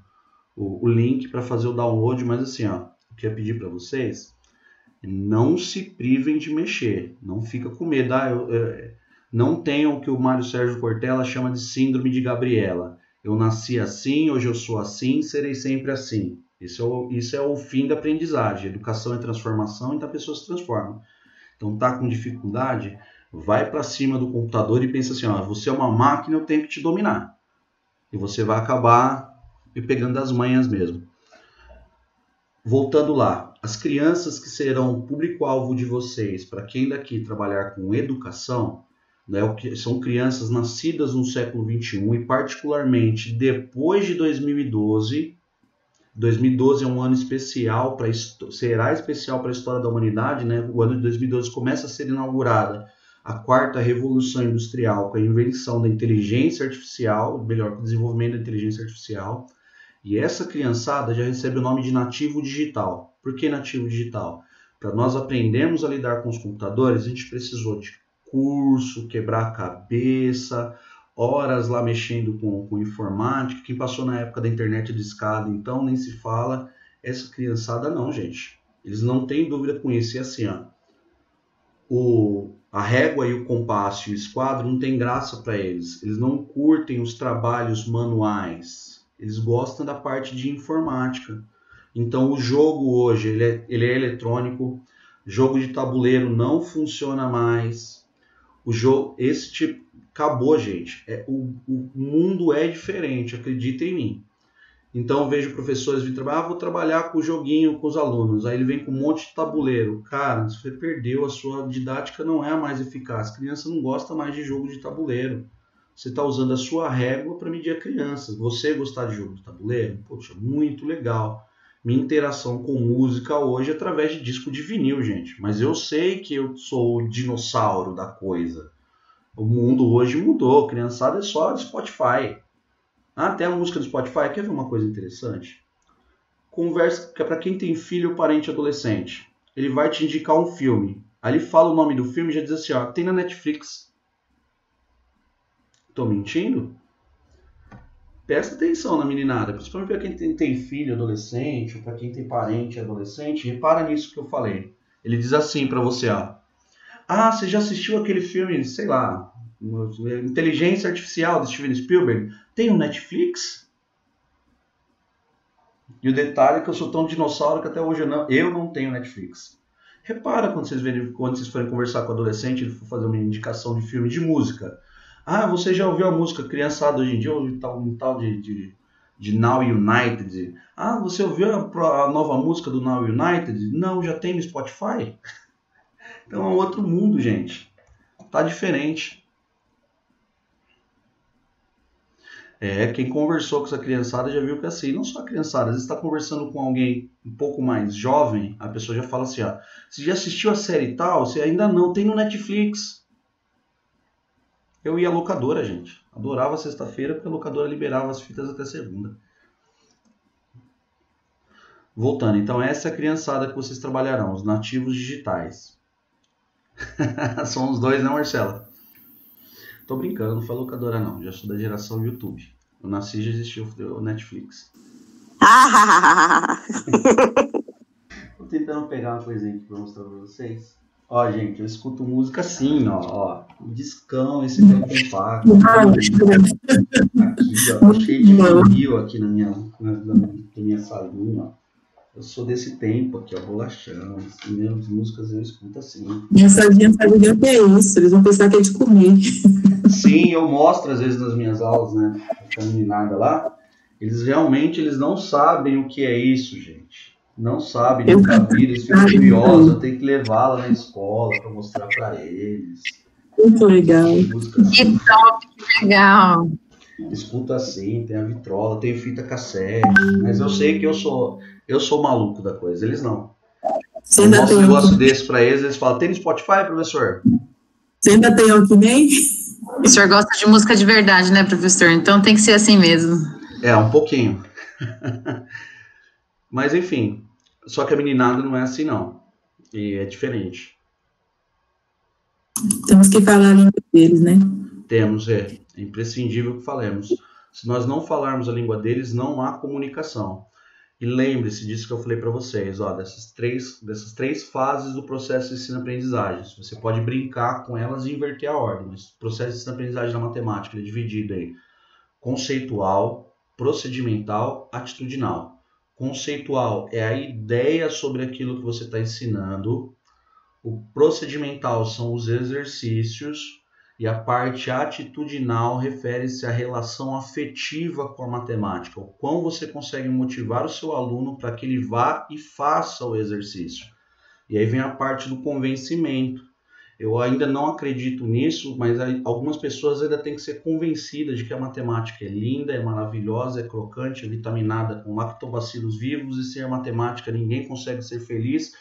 link para fazer o download, mas assim, ó, eu queria pedir para vocês, não se privem de mexer, não fica com medo, Não tenham o que o Mário Sérgio Cortella chama de síndrome de Gabriela. Eu nasci assim, hoje eu sou assim, serei sempre assim. Isso é o fim da aprendizagem. Educação é transformação, então a pessoa se transforma. Então tá com dificuldade, vai para cima do computador e pensa assim, ó, você é uma máquina, eu tenho que te dominar. E você vai acabar pegando as manhas mesmo. Voltando lá, as crianças que serão público-alvo de vocês, para quem daqui trabalhar com educação, né, são crianças nascidas no século XXI e particularmente depois de 2012. 2012 é um ano especial, será especial para a história da humanidade, né? O ano de 2012 começa a ser inaugurada a quarta revolução industrial, com a invenção da inteligência artificial, melhor, com o desenvolvimento da inteligência artificial. E essa criançada já recebe o nome de nativo digital. Por que nativo digital? Para nós aprendermos a lidar com os computadores, a gente precisou de curso, quebrar a cabeça, horas lá mexendo com informática. Quem passou na época da internet de escada, então nem se fala. Essa criançada não, gente. Eles não têm dúvida com isso. E assim, ó, a régua e o compasso e o esquadro não tem graça para eles. Eles não curtem os trabalhos manuais. Eles gostam da parte de informática. Então o jogo hoje ele é eletrônico. Jogo de tabuleiro não funciona mais. O jogo, esse tipo, acabou, gente. O mundo é diferente, acredita em mim. Então eu vejo professores vindo trabalhar, vou trabalhar com o joguinho com os alunos. Aí ele vem com um monte de tabuleiro. Cara, você perdeu, a sua didática não é a mais eficaz. A criança não gosta mais de jogo de tabuleiro. Você está usando a sua régua para medir a criança. Você gostar de jogo de tabuleiro? Poxa, muito legal. Minha interação com música hoje é através de disco de vinil, gente. Mas eu sei que eu sou o dinossauro da coisa. O mundo hoje mudou. A criançada é só Spotify. Ah, tem a música do Spotify. Quer ver uma coisa interessante? Conversa para quem tem filho ou parente adolescente. Ele vai te indicar um filme. Aí ele fala o nome do filme e já diz assim, ó, tem na Netflix. Tô mentindo? Presta atenção na meninada, principalmente para quem tem filho adolescente, ou para quem tem parente adolescente, repara nisso que eu falei. Ele diz assim para você, ó. Ah, você já assistiu aquele filme, sei lá, Inteligência Artificial de Steven Spielberg? Tem no Netflix? E o detalhe é que eu sou tão dinossauro que até hoje eu não tenho Netflix. Repara quando vocês forem conversar com o adolescente, ele for fazer uma indicação de filme de música. Ah, você já ouviu a música criançada hoje em dia? Ouviu um tal de Now United? Ah, você ouviu a nova música do Now United? Não, já tem no Spotify. Então é um outro mundo, gente. Tá diferente. Quem conversou com essa criançada já viu que assim, não só a criançada, às vezes está conversando com alguém um pouco mais jovem, a pessoa já fala assim, ó, você já assistiu a série tal? Você ainda não, tem no Netflix. Eu ia à locadora, gente. Adorava sexta-feira porque a locadora liberava as fitas até segunda. Voltando, então essa é a criançada que vocês trabalharão, os nativos digitais. São os dois, né, Marcela? Tô brincando, não foi locadora não, já sou da geração YouTube. Eu nasci e já existiu o Netflix. Tô tentando pegar uma coisinha aqui pra mostrar pra vocês. Ó, gente, eu escuto música assim, ó. Discão, esse aqui é um compacto. Aqui, ó, cheio de vinil aqui na minha salinha, ó. Eu sou desse tempo aqui, ó, bolachão. As minhas músicas eu escuto assim. Minha salinha sabe o que é isso, eles vão pensar que é de comer. Sim, eu mostro às vezes nas minhas aulas, né? Com a meninada lá. Eles não sabem o que é isso, gente. Não sabem, nunca viram, eles ficam curiosos, eu tenho que levá-la na escola para mostrar para eles. Muito legal. Que top, que legal. Escuta assim, tem a vitrola, tem fita cassete, mas eu sei que eu sou maluco da coisa, eles não. Você eu ainda mostro tem um negócio desse para eles falam, tem no Spotify, professor? Você ainda tem Walkman? O senhor gosta de música de verdade, né, professor? Então tem que ser assim mesmo. Um pouquinho. Mas enfim, só que a meninada não é assim não, e é diferente. Temos que falar a língua deles, né? Temos, é imprescindível que falemos. Se nós não falarmos a língua deles, não há comunicação. E lembre-se disso que eu falei para vocês, ó, dessas três fases do processo de ensino-aprendizagem. Você pode brincar com elas e inverter a ordem, mas o processo de ensino-aprendizagem da matemática ele é dividido em conceitual, procedimental, atitudinal. Conceitual é a ideia sobre aquilo que você está ensinando. O procedimental são os exercícios. E a parte atitudinal refere-se à relação afetiva com a matemática. O quão você consegue motivar o seu aluno para que ele vá e faça o exercício. E aí vem a parte do convencimento. Eu ainda não acredito nisso, mas algumas pessoas ainda têm que ser convencidas de que a matemática é linda, é maravilhosa, é crocante, é vitaminada com lactobacilos vivos, e sem a matemática ninguém consegue ser feliz.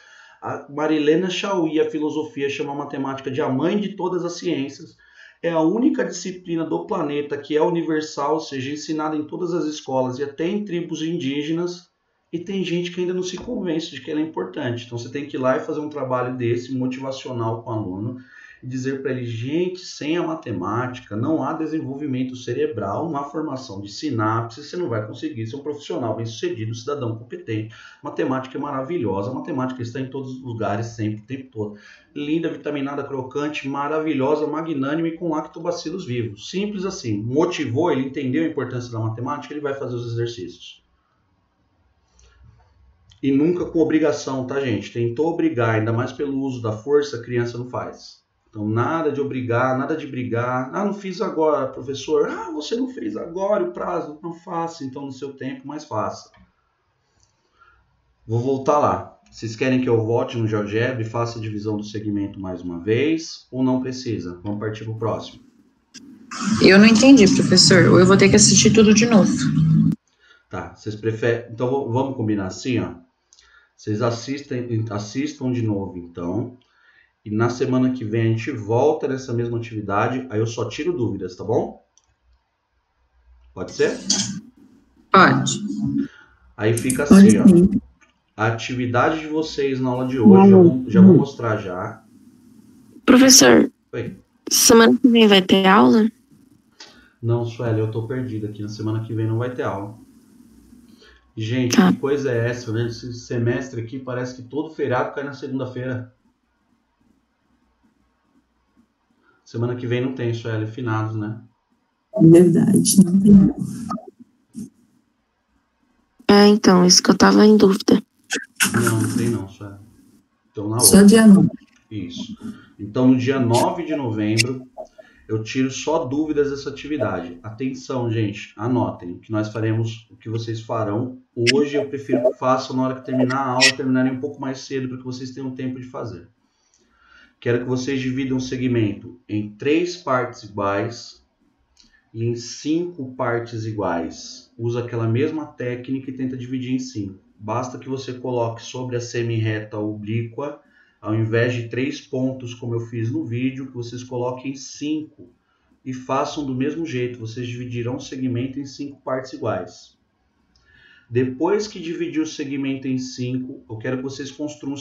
A Marilena Chauí, a filosofia, chama a matemática de a mãe de todas as ciências. É a única disciplina do planeta que é universal, ou seja, ensinada em todas as escolas e até em tribos indígenas. E tem gente que ainda não se convence de que ela é importante. Então você tem que ir lá e fazer um trabalho desse, motivacional com o aluno, e dizer para ele, gente, sem a matemática não há desenvolvimento cerebral, não há formação de sinapse, você não vai conseguir ser um profissional bem-sucedido, um cidadão competente. Matemática é maravilhosa, a matemática está em todos os lugares, sempre, o tempo todo. Linda, vitaminada, crocante, maravilhosa, magnânime, com lactobacilos vivos. Simples assim. Motivou, ele entendeu a importância da matemática, ele vai fazer os exercícios. E nunca com obrigação, tá, gente? Tentou obrigar, ainda mais pelo uso da força, a criança não faz. Então, nada de obrigar, nada de brigar. Ah, não fiz agora, professor. Ah, você não fez agora o prazo. Não faça, então, no seu tempo, mas faça. Vou voltar lá. Vocês querem que eu volte no GeoGebra e faça a divisão do segmento mais uma vez? Ou não precisa? Vamos partir para o próximo. Eu não entendi, professor. Ou eu vou ter que assistir tudo de novo. Tá, vocês preferem... Então, vamos combinar assim, ó. Vocês assistam de novo, então... E na semana que vem a gente volta nessa mesma atividade, aí eu só tiro dúvidas, tá bom? Pode ser? Pode. Aí fica assim, ó. A atividade de vocês na aula de hoje, eu já vou mostrar já. Professor, Oi. semana que vem vai ter aula? Não, Sueli, eu tô perdido aqui. Na semana que vem não vai ter aula. Gente, que coisa é essa, né? Esse semestre aqui parece que todo feriado cai na segunda-feira. Semana que vem não tem, Sueli, finados, né? Verdade, não tem. Então, isso que eu tava em dúvida. Não tem não, Sueli. Então, na Só dia 9. Isso. Então, no dia 9 de novembro, eu tiro só dúvidas dessa atividade. Atenção, gente, anotem. O que nós faremos, o que vocês farão hoje, eu prefiro que façam na hora que terminar a aula, terminarem um pouco mais cedo, para que vocês tenham tempo de fazer. Quero que vocês dividam o segmento em 3 partes iguais e em 5 partes iguais. Usa aquela mesma técnica e tenta dividir em 5. Basta que você coloque sobre a semi-reta oblíqua, ao invés de 3 pontos, como eu fiz no vídeo, que vocês coloquem 5 e façam do mesmo jeito. Vocês dividirão o segmento em 5 partes iguais. Depois que dividir o segmento em 5, eu quero que vocês construam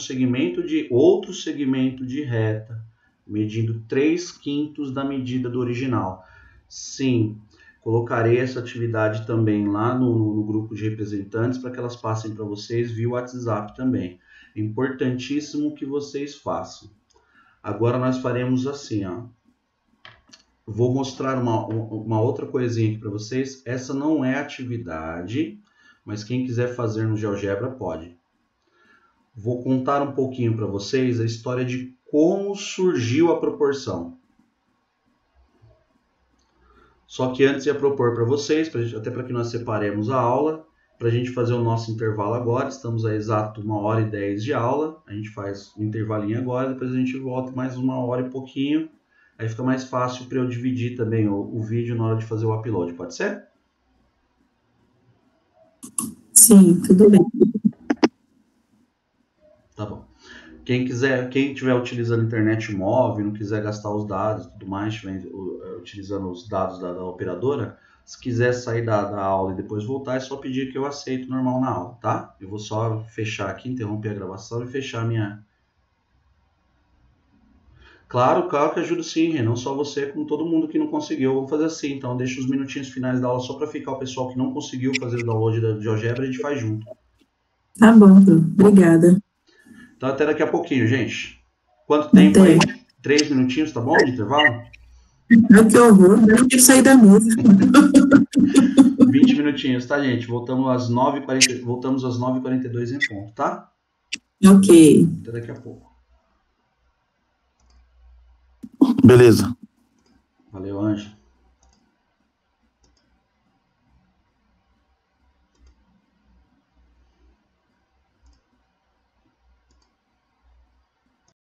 outro segmento de reta, medindo 3/5 da medida do original. Sim, colocarei essa atividade também lá no grupo de representantes para que elas passem para vocês via WhatsApp também. É importantíssimo que vocês façam. Agora nós faremos assim, ó. Vou mostrar uma outra coisinha aqui para vocês. Essa não é atividade, mas quem quiser fazer no GeoGebra pode. Vou contar um pouquinho para vocês a história de como surgiu a proporção. Só que antes ia propor para vocês, até para que nós separemos a aula, para a gente fazer o nosso intervalo agora. Estamos a exato 1h10 de aula. A gente faz um intervalinho agora, depois a gente volta mais 1h e pouquinho. Aí fica mais fácil para eu dividir também o vídeo na hora de fazer o upload, pode ser? Sim, tudo bem. Tá bom. Quem estiver utilizando internet móvel, não quiser gastar os dados e tudo mais, estiver utilizando os dados da operadora, se quiser sair da aula e depois voltar, é só pedir que eu aceito normal na aula, tá? Eu vou só fechar aqui, interromper a gravação e fechar a minha... Claro que ajudo sim, não só você, como todo mundo que não conseguiu. Vamos fazer assim, então deixa os minutinhos finais da aula só para ficar o pessoal que não conseguiu fazer o download da GeoGebra, a gente faz junto. Tá bom, Pro. Obrigada. Então até daqui a pouquinho, gente. Quanto tempo Até. aí? 3 minutinhos, tá bom? De intervalo? Ai, que horror, não quero sair da mesa. 20 minutinhos, tá, gente? Voltamos às 9h42 em ponto, tá? Ok. Até daqui a pouco. Beleza. Valeu, Anjo.